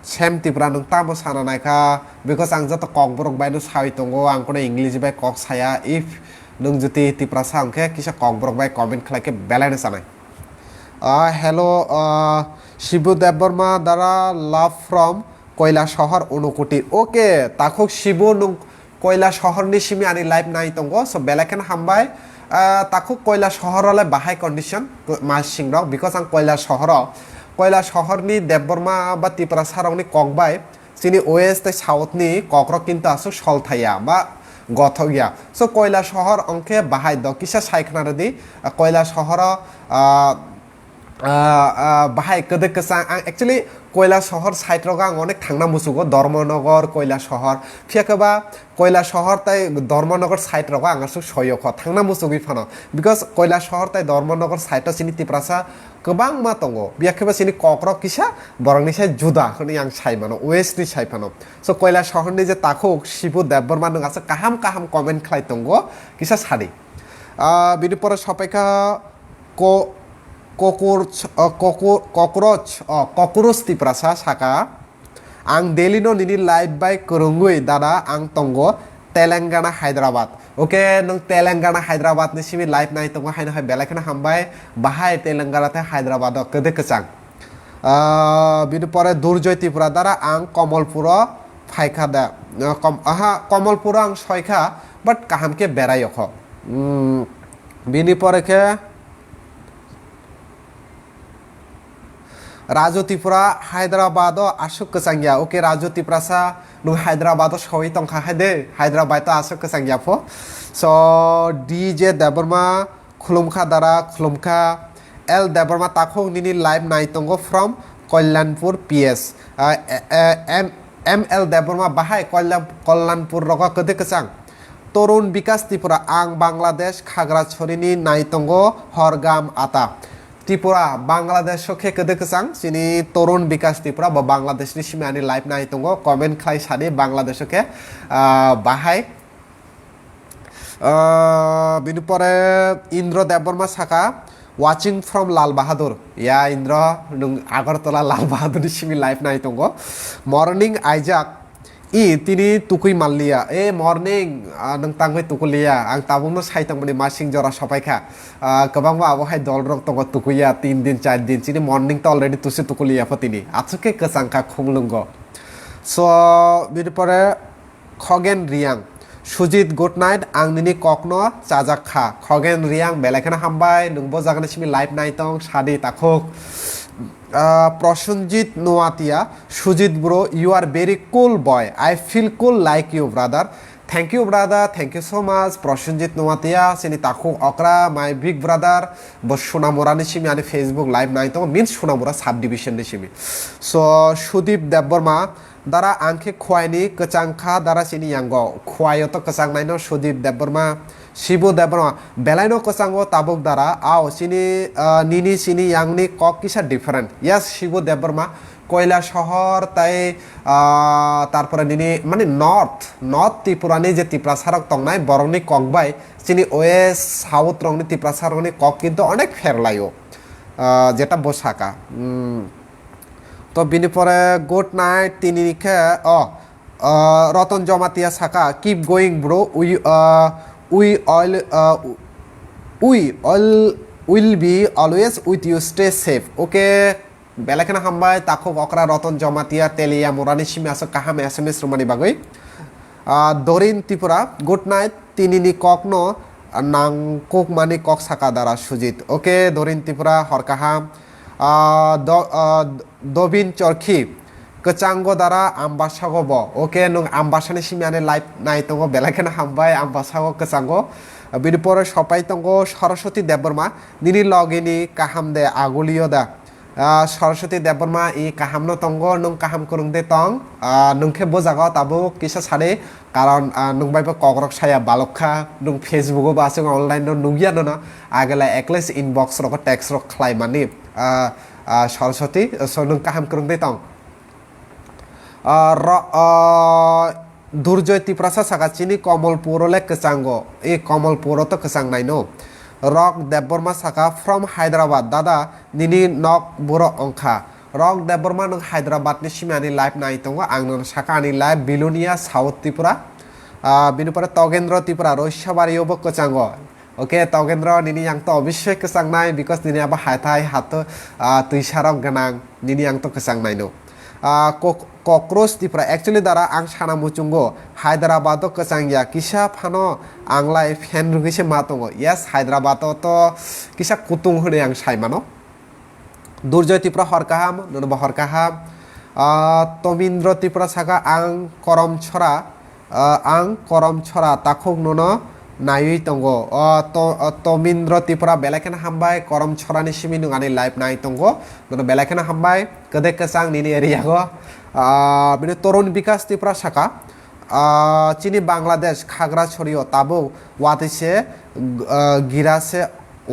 A: Shem Tipra nung tamo sana naika because ang jato kok borok bai no sai tongo ang kono English bai kok saya if nung juti Tipra sang ke kisa kok borok bai comment khlai ke balance sanai hello Shibu Debborma dara love from Koila Shohor Unukoti okay takhok Shibu nung Koila Shohor ni simi ani live nai tongo so belaken hambai takhok Koila Shohor ole bahai condition ma singrok because ang Koila Shohor ni Debborma ba Tipra sarong ni kokbai sini west te south ni kokrok kintu asu solthaya ba gothogya so Koila Shohor onke bahai do kisa saikhna di Koila Shohor bahai kede kesang actually Koila Shohor site roga onek thangna musugo Dharmanagar Koila Shohor phiakaba Koila Shohor tai Dharmanagar site roga angasu soyokho thangna musugi phano because Koila Shohor tai Dharmanagar site sini Tiprasa kebang ma tongo biakeba sini kokrok kisa borongni sai juda khoni yang sai mano west ni sai phano so Koila Shohor ni je takhok Shibu Debborma nung asa kaham comment khlai tongo kisa sadi bini pore sopaika ko cockroach Tiprasa saka ang delino nini live by kurungui dada ang tongo Telangana Hyderabad okay nung Telangana Hyderabad ni simi live nai tongo haina hai belakana hambai bahai Telangana te Hyderabad kede kechang bini pore Durjoy Tripura dara ang Komolpuro phaikha da Komolpuro ang soikha but kaham ke berayokho bini pore ke Rajo Tripura Hyderabad asuk kesangya okay Rajo Tripura sa nung Hyderabad soi tong kha hade Hyderabad to asuk kesangya pho so DJ Debborma khulumkha dara khulumkha L Debborma takhok nini live nai tongo from Kollanpur PS ML Debborma bahai Kollanpur roga kede kesang Torun Bikas Tripura ang Bangladesh Khagrachhori ni nai tongo Horgam ata Tripura Bangladesh ke kede kesang sini Torun Bikas Tripura ba Bangladesh ni simi ani live nai tongo comment khlai sade Bangladesh ke bahai bini pore Indro Debborma saka watching from Lal Bahadur ya Indro nung Agartala Lal Bahadur ni simi live nai tongo morning Aizat tini tukui mallia morning nang tangoi tukulia ang tabung no sai tangmani masing jora sopaikha kabang ba abo hai dol rok tongo tukuya 3 din 4 din sini morning to already tusi tukulia patini atsuke kesangka khumlungo so bini pore Khogen Riang Sujit good night ang nini kokno chajak kha Khogen Riang belakhana hambai nungbo jagana simi live nai tong sadi takhok Prosenjit Noatia Sujit bro you are very cool boy I feel cool like you brother thank you brother thank you so much Prosenjit Noatia sini takhok okra my big brother bo Sonamura ni simi ani Facebook live nai tong means Sonamura subdivision ni simi so Sudip Debborma dara angke khwaini kachangkha dara sini yango khwayo to kachang nai no Sudip Debborma Shibu Debborma belaino kachango tabuk dara ao sini nini sini yangni kok kisa different yes Shibu Debborma Koila Shohor tai tarpore nini mane north Tripura ni je Tripura sarok tongnai borongni kokbai sini west south rongni Tripura sarokni kok kintu onek ferlayo jeta bosaka to bini pore good night tini khe Roton Jomatia saka keep going bro we all will be always with you stay safe okay belakana hambai takhok okra Roton Jomatia Telia Murani simi aso kaham SMS rumani bagoi Dorin Tripura good night tini ni kokno nang kok mani kok saka dara Sujit okay Dorin Tripura horkaham Dobin Chorkhi kecanggo dara ambasago bo oke nung ambasani simiane live nai tongo belakena hambai ambasago kecanggo বিনিপরে সপাই তঙ্গ সরস্বতী দেববর্মা নিনি লগিনি কাহাম দে আগলিও দা সরস্বতী দেববর্মা ই কাহামনো তঙ্গ নং কাহাম করুং দে তং নংখে বোজাগো তাবো কিসা সারে কারণ নংবাইবো কগ্রক সায়া বালকখা নং ফেসবুকও বা আছে অনলাইন নুগিয়ানো না আগেলা একলেস ইনবক্স রক টেক্স রক খাই মানি সরস্বতী নং কাহাম করুং দে তং দুর্জয় ত্রিপ্রাসা সাকা চিনি কমলপুরলে কেচাঙ্গ এই কমলপুর তো কেচাং নাইনো রক দেববর্মা সাকা ফ্রম হায়দ্রাবাদ দাদা নিনি নক বুড়ো অংখা রক দেববর্মা নং হায়দ্রাবাদনি সিমানি লাইভ নাই দङ आं साका आंनि लाइभ बिलुनिया साउथ त्रिपुरा बिनिफ्राय तगेन्द्र त्रिपुरा रैसाबारियावबो केचांग ओके तगेन्द्र निनि आंथ' अबस्यय केचांनाय बिकज निनि आबो हाथाय हाथ तुइसारक गोनां निनि आंथ' केचांनायनो कक्रोच त्रिपुरा एक्चुअली दारा आं साना मुचुंगो हायद्राबाद केचांगिया किसा फानो आंलाय फेन रुगैसे मा दङ यस हायद्राबाद तो किसा कुतुं होनो आं सायमानो दुर्जय त्रिपुरा हरकाहाम ननबा हरकाहाम तमिन्द्र त्रिपुरा साका आं करम छरा ताखुक नुनो नायै दङ तमिन्द्र त्रिपुरा बेलाखेना हामबाय करम छरानि सिमि नुगानि लाइभ नाय दङ नुनो बेलाखेना हामबाय गदे केसां निनि एरियागो बिनि तरुण विकास त्रिपुरा साका चिनी बांग्लादेश खागड़ाछड़ियो ताबो वातिसे गिरासे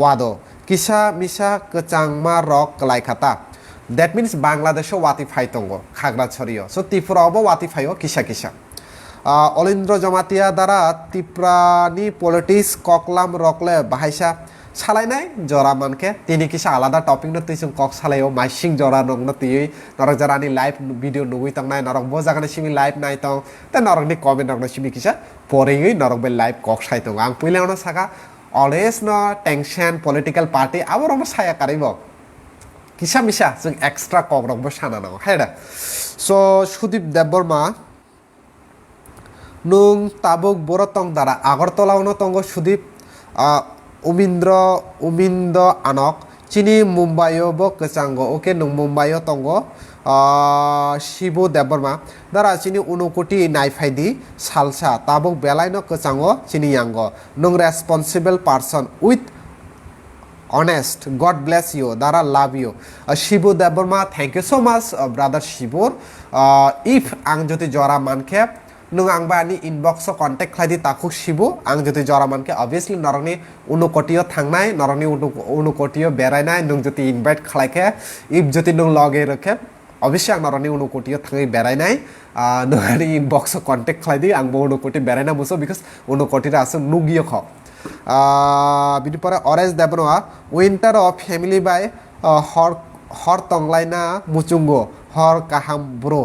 A: वादो किसा मिसा केचांमा रक लाइखाता दैट मीन्स बांग्लादेशो वातिफाइ दङ खागड़ाछड़ियो सो त्रिपुरावबो वातिफायो किसा किसा अलिन्द्र जमातिया दारा त्रिपुरानि पलिटिक्स ककलाम रकले बाहायसा सालायनाय जरा मानके तिनि किसा आलादा टपिक न तुइसं कक सालायो माइसिं जरा नंगन तुइ नरक जरानि लाइभ भिडियो नुगुइ तंनाय नरक बो जागानि सिमि लाइभ नाय तं त नरकनि कमेन्ट नरक सिमि किसा परेगै नरक बे लाइभ कक साइ तं आं पुइलावनो साका अलवेज न टेंशन पलिटिकल पार्टी आबरम साया कारिबो किसा मिसा जों एक्सट्रा कक रकबो साना नांगौ हेदा सो सुदीप देबबर्मा नुं ताबुक बरतंग दारा आगरतलावनो तंगो सुदीप उमिन्द्र आनक चिनी मुम्बाइयावबो केचांगो ओके नुं मुम्बाइयाव तंगो शिबु देबबर्मा दारा चिनी उनुकोटी नायफाइदि सालसा ताबुक बेलायनो केचांगो चिनी यांगो नुं responsible person with honest god bless you dara love you shibu deborma thank you so much brother shibur if ang joti jora manke nung ang ba ni inbox contact khlai taku shibu ang joti jora manke obviously noroni unu kotiyo thangnai noroni unu kotiyo berainai nung joti invite khlaike if joti nung login rakhe obviously ang noroni unu kotiyo thangai berainai nungani inbox contact khlai ang bo unu koti beraina muso because unu kotira asu nugiyo kho बिनिफ्राय अरेज देबनवा winter of family बाय हर तंगलाइना मुचुंगो हर काहाम bro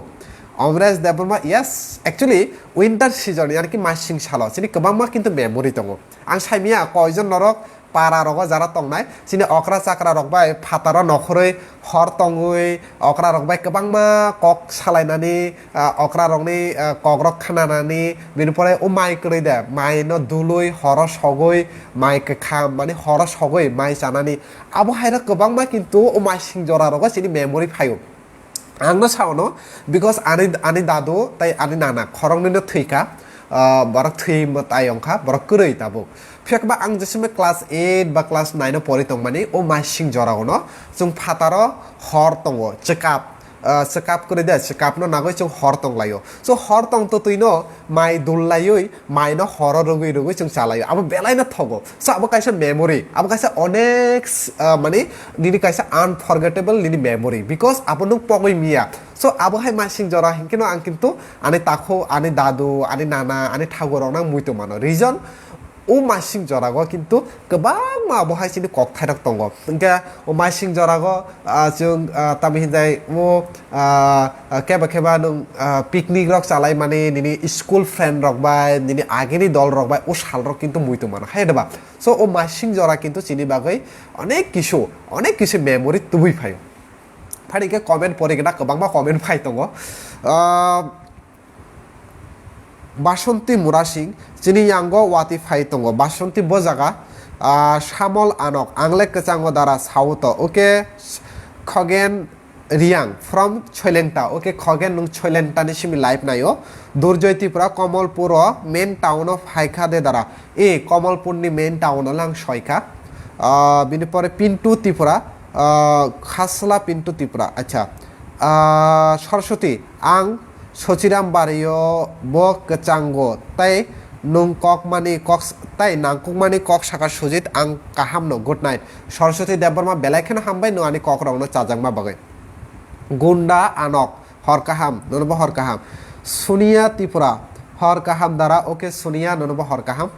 A: अमरेज देबनमा यस एक्चुअली विंटर सीजन यानी कि मासिं सालो सिनि गोबांमा किन्तु मेमोरि दङ आं साइमिया कयजन नरक पारा रग जारा तंनाय सिनि अक्रा चाक्रा रगबाय फातार नखरै हर तंगै अक्रा रगबाय गोबांमा कक सालायनानै अक्रा रगनि कग्रक खानानानै बिनिफ्राय ओ माइ करै दे माइ न दुलै हर सगै माइ खा माने हर सगै माइ जानानै आबो हायरा गोबांमा किन्तु ओ माइ सिं जरा रग सिनि मेमोरि फायो आंनो सावनो बिकज आनि दादु ताइ आनि नाना खरंनिनो थैका बरक थै मताय अंखा बरक करै ताबो फेकबा आं जेसेमे क्लास 8 बा क्लास 9 परि तं माने ओ मासिं जरागनो जों फातारो हर तंगो चेकआप करे दे चेकआप न नागै जों हर तंलायो सो हर तं तो तुइनो माइ दुललायै माइ न हर रगै रगै जों चालायो अब बेलायना थगो सो अब कायसा मेमोरि अब कायसा अनेक माने निनि कायसा अनफरगेटेबल निनि मेमोरि बिकज अब नु पगै मिया सो अब हाय मासिं जरा हिंकिनो आं किन्तु आनि ताखो आनि दादु आनि नाना आनि ठागुराव ना मुइतो मानो रिजन ओ मासिं जरागो किन्तु गोबां मा बहाय सिनि कक थायरक दङ ओंके ओ मासिं जरागो जों तामिहिनजाय ओ केबा नों पिकनिक रक चालाय माने निनि स्कुल फ्रेंड रकबाय निनि आगेनि दल रकबाय ओ साल रक किन्तु मुइतो मानो हायदबा सो ओ मासिं जरा किन्तु सिनि बागै अनेक किसु मेमोरि तुबुइ फायो फारिके कमेन्ट परेगेना गोबांबा कमेन्ट फाय दङ बासंती मुरा सिंह चिनी यांगो वाति फाइ तंगो बासंती बजागा शामल आनक आंगले केचांगो दारा साउत okay Khagen Reang from Chhailengta okay Khagen নং ছয়লেংটানি সিমি লাইভ নাইও Durjoy Tripura Kamalpur main town of হাইখা দে দ্বারা কমলপুরনি মেন টাউন আং সয়খা বিনিপরে পিন্টু ত্রিপুরা খাসলা পিন্টু ত্রিপুরা আচ্ছা সরস্বতী আং সচিরাম বারিও ব কচাঙ্গো তাই নং কক মানি কক তাই নাংকুকমানি কক সাকা সুজিত আং কাহামনো গুড নাইট সরস্বতী দেববর্মা বেলাইখানে হামবাই নো আনি কক রংনো চাজাংমা বাগৈ গুন্ডা আনক হরকাহাম ননব হরকাহাম সুনিয়া ত্রিপুরা হরকাহাম দ্বারা ওকে সুনিয়া ননব হরকাহাম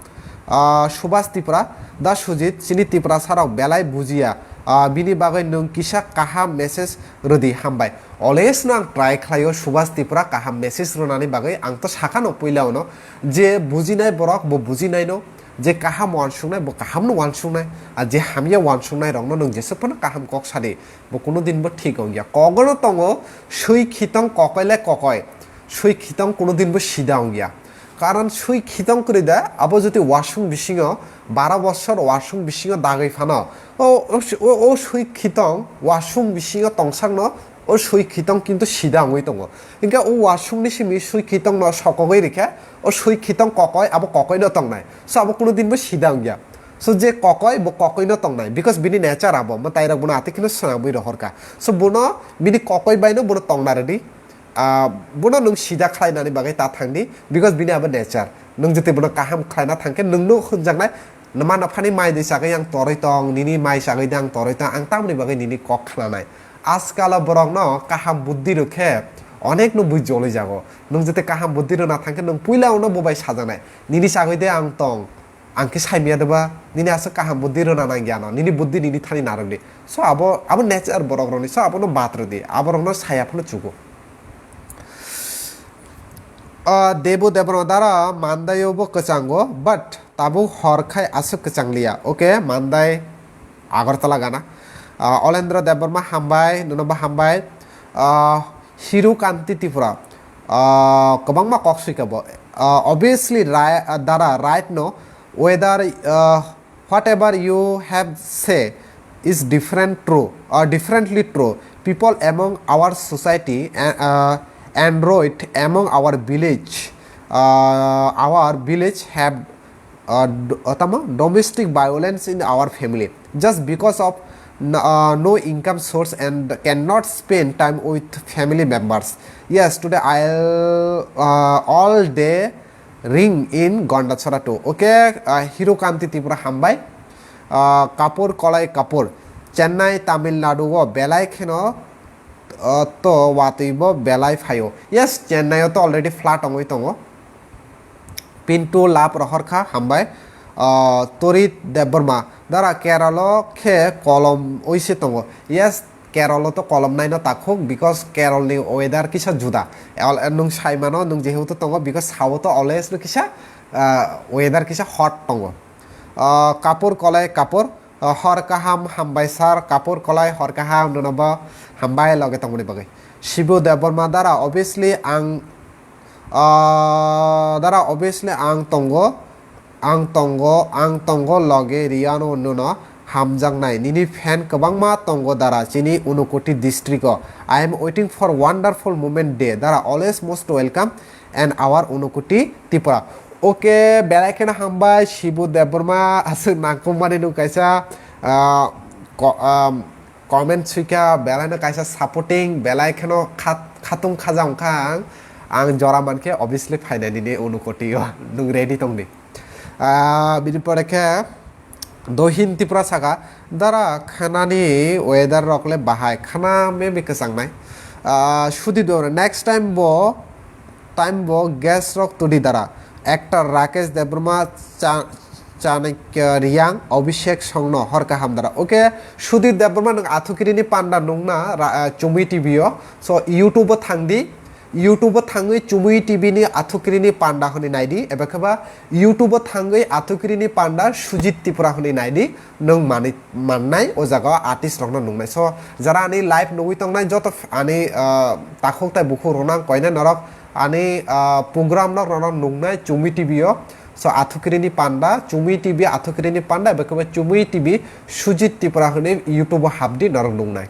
A: সুভাষ ত্রিপুরা দা সুজিত চিনি ত্রিপুরা সারাও বেলায় বুজিয়া বিনি বাগৈ নং কিসা কাহাম মেসেজ রদি হামবাই অলवेज नो आं ट्राई खालायो सुभाष त्रिपुरा काहाम मेसेज रोनानि बागै आं तो साखानो पहिलावनो जे बुजिनाय बरक बो बुजिनाय नो जे काहाम वानसुंनाय बो काहाम नो वानसुंनाय आ जे हामिया वानसुंनाय रंनो नों जेसेपन काहाम कक सादे बो कोनो दिन बो ठीक होंगिया कगनो तंगो सुई खितंग ककयले ककय सुई खितंग कोनो दिन बो सिदा होंगिया कारण सुई खितंग करे दा आबो जति वाशुं बिसिङो 12 বছর वाशुं बिसिङो दागै फानो ओ सुई खितंग वाशुं बिसिङो तंसांनो ও সুই খিতং কিন্তু সিধা হই দङ ইনকা ও ওয়াশুংনি সিমি সুই খিতং ন সকগৈ রেখা ও সুই খিতং ককয় আবো ককয় ন তংনাই সো আবো কোনো দিন বো সিধা গিয়া সো যে ককয় বো ককয় ন তংনাই বিকজ বিনি নেচার আবো ম তাইরা বুনা আতিকিনো সনাবই রহরকা সো বুনো বিনি ককয় বাইনো বুনো তংনা রেডি বুনো নং সিধা খাইনানি বাগै তা थांदि বিকজ বিনি আবো নেচার নং যেতে বুনো কাহাম খাইনা थांके नोंनो होनजांनाय नमा नफानि माइ दै सागै आं तरै तं निनि माइ सागै आं तरै तं आं तामनि बागै निनि कक खानाय आजकाल बरक न काहाम बुद्धि रखे अनेक नो बुझ जले जागो नों जते काहाम बुद्धि र ना थांके नों पुइलावनो बबाय साजानाय निनि सागै दे आं तं आंके साइमिया देबा निनि आसे काहाम बुद्धि र ना ना ज्ञान निनि बुद्धि निनि थानि नारंदि सो आबो नेचार बरक रनि सो आबो नो बात्र दे आबो रनो सायाफनो चुगो देबो देबरो दारा मानदायोबो कचांगो बट ताबो हरखाय आसे कचांगलिया ओके मानदाय आगरतला गाना অলেন্দ্র দেববর্মা হামবাই ননবা হামবাই হিরু কান্তি ত্রিপুরা গোबांमा कक सुइकाबो obviously দ্বারা right no whether whatever you have say is different true or differently true people among our society android among our village have domestic violence in our family just because of no income source and cannot spend time with family members. Yes, today I'll all day ring in Gondachara too. Okay, Hiro Kanti Tripura Hambai, Kapur Kolai Kapur, Chennai, Tamil Nadu, Belai Keno, to Watibo, Belai Fayo. Yes, Chennai to already flat on Witongo. Pinto Lap Rohorka Hambai. তরিত দেববর্মা দ্বারা কেরল খে কলম ওইসে দङ yes Kerala তো কলম নাই না তাখুক because কেরলনি weather কিসা जुदा नों साइमानो नों जेहेतु दङ बिकज साउ तो अलवेज नो किसा वेदार किसा हट दङ कापुर कलाय कापुर हर काहाम हामबाय सार कापुर कलाय हर काहाम ननबा हामबाय लगे तंगनि बगै शिबु देबबर्मा द्वारा obviously आं तंगो लगे रियानो नुनो हामजांनाय निनि फैन गोबांमा तंगो दारा चिनि Unakoti district I am waiting for wonderful moment day दारा always most welcome and our Unakoti Tripura okay बेलायखेना हामबाय शिबु देबबर्मा आसु नांकुमानि नु कायसा कमेंट सुइका बेलायनो कायसा सपोर्टिंग बेलायखेनो खातुं खाजांखा आं जरा मानके obviously फाइनालिनि उनुकोटी नु रेडी तंगनि बिनि परेखे दहिन त्रिपुरा सागा दारा खानानि वेदार रकले बाहाय खाना में बिकसांनाय सुदी दो नेक्स्ट टाइम बो गैस रक तुडी दारा एक्टर राकेश देबबर्मा चाणक्य रियांग अभिषेक संगनो हरका हामदारा ओके सुदीर देबबर्मा नों आथुकिरिनि पांडा नंगना चुमी टीवीओ सो यूट्यूब थांदी यूट्यूब थाङै चुमुई टीवीनि आथुकिरिनि पांडा हनि नायदि एबाखबा यूट्यूब थाङै आथुकिरिनि पांडा सुजित त्रिपुरा हनि नायदि नों माननाय ओ जागा आर्टिस्ट रंनो नंनाय सो जरा आनि लाइव नगै तंनाय जत आनि ताखौताय बुखु रना कयना नरक आनि प्रोग्राम न रना नंनाय चुमुई टीवीओ सो आथुकिरिनि पांडा चुमुई टीवी आथुकिरिनि पांडा एबाखबा चुमुई टीवी सुजित त्रिपुरा हनि यूट्यूब हाबदि नरक नंनाय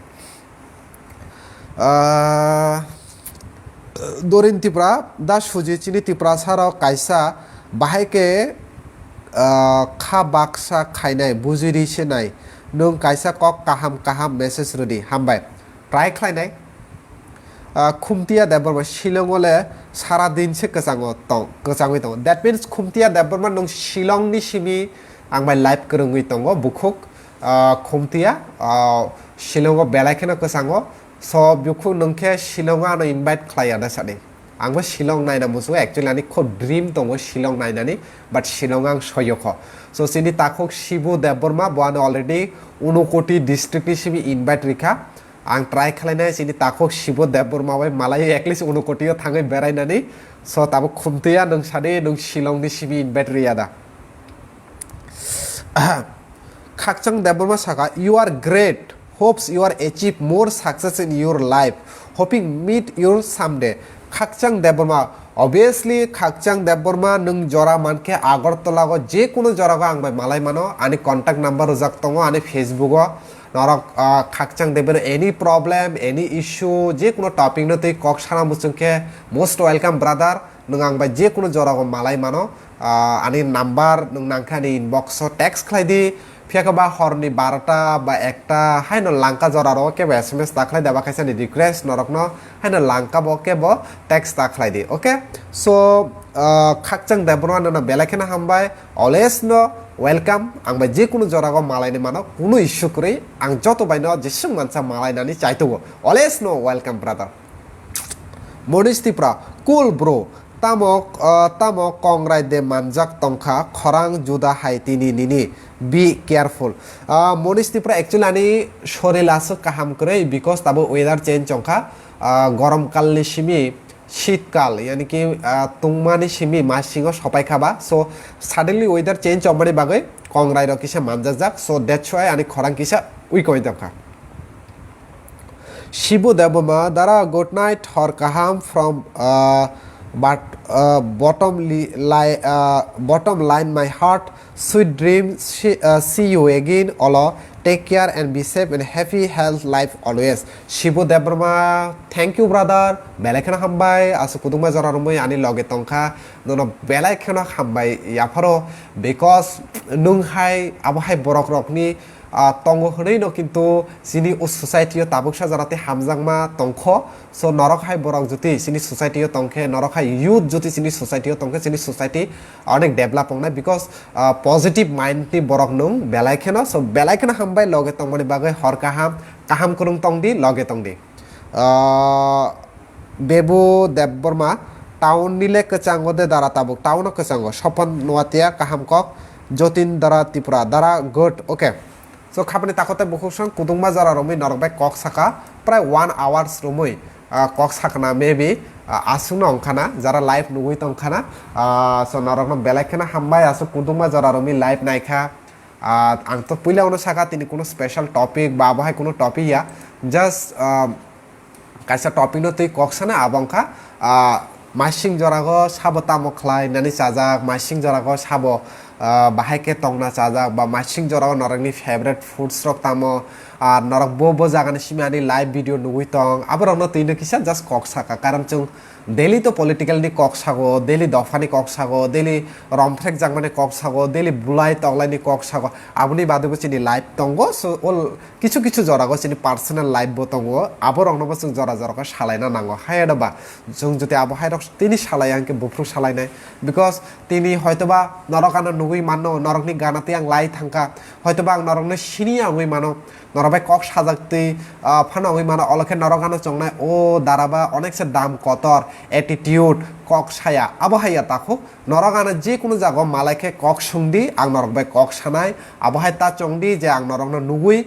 A: Dorin tipra da suji chini tipra saro kaisa bahaike kha baksa khainai bujiri senai nung kaisa kok kaham message rudi hambai try khlainai khumtia deborma shilongole sara din se kachangoi tong that means khumtia deborma nung shilong ni simi angbai live korongoi tongo bukhuk khumtia shilongo belaikena kasango so bukhuk nungke shilonga ano invite khlaiana sadi angbo shilong naina musu actually ani khub dream tongo shilong nainani but shilongang soyokho so sini takhok shibu deborma boano already 19 koti district ni simi invite rikha ang try khlainai sini takhok shibu deborma bai malai at least 19 kotio thangai berainani so tabo khumtia nung sade nung shilong ni simi invite riyada khakchang deborma saka you are great hopes you are achieve more success in your life hoping meet you someday khakchang deborma obviously khakchang deborma nung jora manke agartala go je kono jora go angbai malai mano ani contact number rojak tongo ani facebook o norok khakchang deber any problem any issue je kono topic no tei kok sana musungke most welcome brother nung angbai je kono jora go malai mano ani number nung nangka ni inbox o text khlai di फियाकबा हरनि 12टा बा 1टा हाइनो लांका जरारो केबो SMS दाखलाय दाबा खायसानि request नरकनो हाइनो लांका बो केबो text दाखलाय दि okay so खाकचंग देबरवा न बेलाखेना हामबाय always no welcome आंबा जे कुनु जरागो मालायनि मानो कुनु इश्यू करै आं जतो बायनो जेसुं मानसा मालायनानि चाइतोगो अलवेज नो वेलकाम ब्रादार मनिस्तिप्रा कुल bro tamok kongrai de manjak tongkha khorang juda haitini nini be careful monistipra actually ani shorilaso kaham kore because tabo weather change tongkha gorom kalni simi শীতকাল yani ki tungmani simi masingo sopai khaba so suddenly weather change omani bagai kongrai ro kisa manjak so that's why ani khorang kisa ui koi tongkha shibu deboma dara good night hor kaham from but bottom line my heart sweet dreams see you again Allah take care and be safe and happy health life always shibu debrma thank you brother belakhana hambai asu kuduma jararumoi ani loge tongkha nono belakhana hambai yafaro because nunghai abohai borok rokni tongo hoi no kintu sini o society o tabuksa jarate hamjangma tongkho so norokhai borok joti sini society o tongkhe norokhai youth joti sini society o tongkhe sini society onek develop ongna because positive mind ni borok nung belaikhena so belaikhena hambai loge tongmani bagai hor kaham kurung tongdi loge tongdi bebu debborma town nile kechango de dara tabuk town o kechango sopan nuatia kaham kok jotin dara tipura dara good okay so khapni takote bukhusang kudungma jara romoi norokbai kok saka pray 1 hours romoi kok sakna maybe asungna ongkhana jara live nugui tongkhana so norokno belakhena hambai asu kudungma jara romoi live naikha ang to puila ono saka tini kono special topic ba bahai kono topic ya just kaisa topic no tei kok sana abongkha masing jorago sabo tamo khlai nani sajak masing jorago sabo bahaike tongna chajak ba masing jorago norokni favorite foods rok tamo আর নরক bo jagani simani live video nugui tong aborno tino kisa just kok saka karon chung daily to political ni kok sago daily dofani kok sago daily romfrek jangmane kok sago daily bulai toglai ni kok sago abuni badugo chini live tongo so ol কিছু জরাগো chini personal live bo tongo aborno bo chung jora jora ko salaina nango hayada ba chung joti abo hayrok tini salai anke bufru salai nai because tini hoytoba norokano nugui manno norokni ganate ang lai thangka hoytoba ang norokno sini angui mano নরবাই কক সাজাকতে ফানা ওই মানে অলখে নরগানো চংনাই ও দারাবা অনেকসে দাম কতর attitude cock সায়া আবহাইয়া তাকো নরগানো যে কোনো জায়গা মালাইকে কক সুংদি আং নরবাই কক সানাই আবহাই তা চংদি যে আং নরগনো নুগুই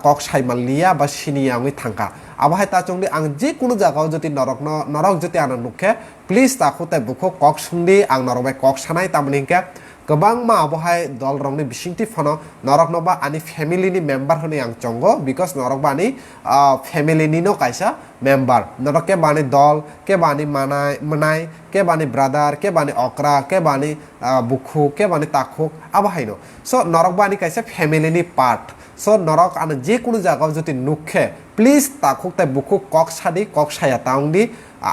A: কক সাইমাল লিয়া বা সিনিয়া ওই থাঙ্কা আবহাই তা চংদি আং যে কোনো জায়গাও যদি নরক যদি আনা নুখে প্লিজ তাকো তাই বুকো কক সুংদি আং নরবাই কক সানাই তামনিকে गोबां मा आबहाय दल रंनि बिसिंथि फनो नरक नबा आनि फैमिली नि मेम्बर होनि आं चंगो बिकॉज नरक बानि फैमिली नि नो कायसा मेम्बर नरक के बानि दल के बानि मनाय के बानि ब्रादार के बानि अकरा के बानि बुखु के बानि ताखुक आबहाय नो सो नरक बानि कायसा फैमिली नि part so norok an je kono jaga jodi nukhe please ta khoktai bukhuk kok sadi kok saya taungdi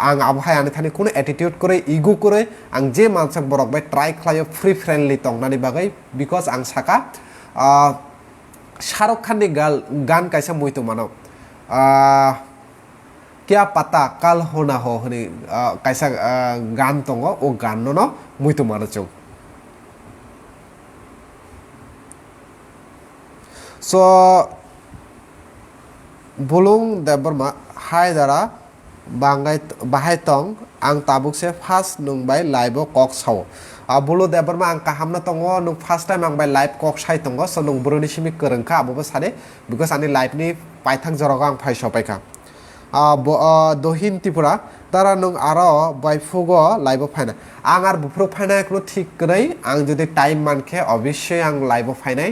A: ang abhai ani thani kono attitude kore ego kore ang je mansak borok bai try khlayo free friendly tongnani bagai because ang saka Shahrukh Khan ni gan kaisa muitu mano क्या पता कल होना हो हनी कैसा गान तोंगो ओ गान no मुइतो मानो चौ so bulung deborma hai dara bangai bahai tong ang tabuk se fast nung bai live kok saw bulu deborma ang kahamna tongo nung first time ang bai live kok sai tongo so nung buruni simi kerengka abo sade because ani live ni paithang joroga ang phai sopaika দহিন Tripura তারা নং আরো বাইফুগো live ফাইনা আং আর বুফ্রো ফাইনা কোনো ঠিক করে আং যদি time মানখে অবশ্যই আং লাইভ ফাইনাই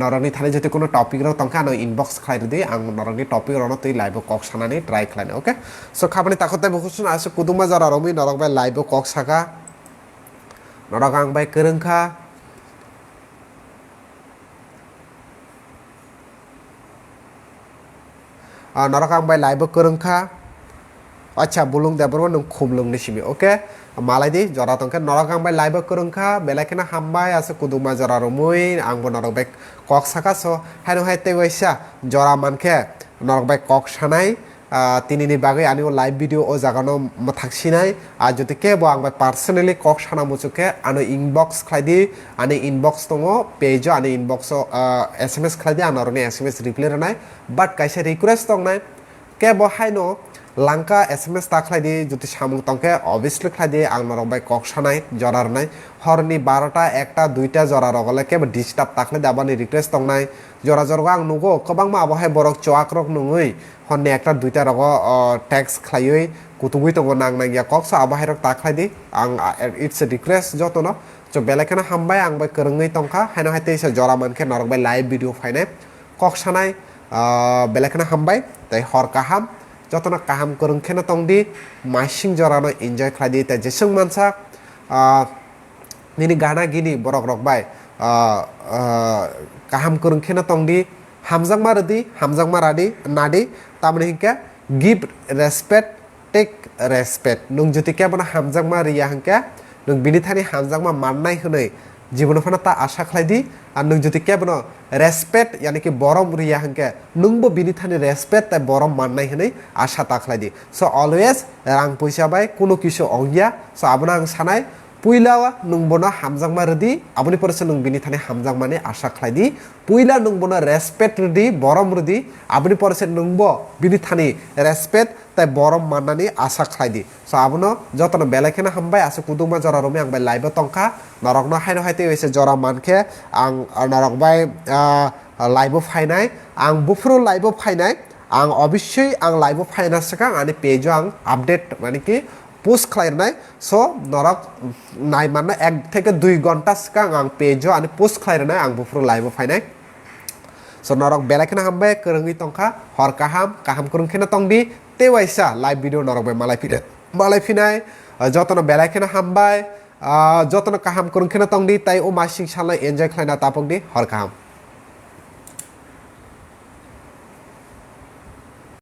A: নরংনি থানে যদি কোনো টপিক রাও তংকা আং ইনবক্স খাই দি আং নরংনি টপিক রানো তুই লাইভ কক সানানি ট্রাই খাইনা ওকে সো খাবানি তাকতে বহুসুন আছে কুদুমা যারা রমি নরং বাই লাইভ কক সাকা নরং আং by কেরেংখা Narakang bai live kerengkha acha bulung deborma nung khumlung ni simi okay malai di jora tongke narakang bai live kerengkha belakena hambai ase kuduma jora romui angbo narok bai kok saka so hanu hai te waisa jora mankhe narok bai kok sanai tini ni bagai ani o live video o jagano thaksinai ar jodi ke bo ang bai personally kok sana muchuke ano inbox khlaidi ani inbox tongo page ani inbox sms khlaidi anorni sms reply ranai but kaisa request tong nai ke bo haino langka sms ta khlaidi jodi samung tongke obviously khlaidi ang norok bai kok sanai jorar nai horni 12টা 1টা 2টা jora rogole ke disturb takle dabani request tong nai jora jorga ang nugo kobangma abohai borok choak rok nungui honne 1টা 2টা rogo text khlaioi kutugui tongo nang nang kok sa abohai rok ta khlaidi ang it's a request jotono so belakena hambai ang bai kerengei tongkha haino haite se jora mankhe norok bai live video faine kok sanai belakena hambai tai hor kaham jotona kaham kerengkhena tongdi masing jorano enjoy khlaidi ta jesung mansa nini gana gini borok rok bai kaham kerengkhena tongdi hamjangma radi nadi tamani hingke give respect take respect nung joti ke bana hamjangma riya hingke nung bini thani hamjangma mannai hunai জীবনে ফানা তা আশা খাইদি আর নং যদি কেবনো respect यानी कि বরম রিয়া হংকে নংবো বিনি Thani respect তাই বরম মাননাই হनै আশা তা খাইদি so always রাং পয়সা বাই কোনো কিছু অংয়া সো আবনা আং সানাই পুইলাওয়া নংবনো হামজাংমা রদি আবনি পরছে নং বিনি থানি হামজাংমানে আশা খাইদি পুইলা নংবনো রেসপেক্ট রদি বরম রদি আবনি পরছে নংবো বিনি থানি রেসপেক্ট তাই বরম মাননানি আশা খাইদি সো আবনো যতন বেলাকেনা হামবাই আছে কুদুমা জরা রমি আং বাই লাইভ তংখা নরকনো হাইনো হাইতে হইছে জরা মানখে আং নরক বাই লাইভ ফাইনাই আং বুফরো লাইভ ফাইনাই আং অবশ্যই আং লাইভ ফাইনাস সাকা আনি পেজ আং আপডেট মানে কি পোস্ট খাইনাই সো নরক নাই মানে 1 থেকে 2 ঘন্টা সাকা আং পেজ আনি পোস্ট খাইনাই আং বুফরো live ফাইনাই so norok belakena hambe kerengi tongkha hor kaham kerengkhena tongdi tewaisa live video norok be malai finai jotono belakena hambai jotono kaham kerengkhena tongdi tai o masing salai enjoy khlaina tapokdi hor kaham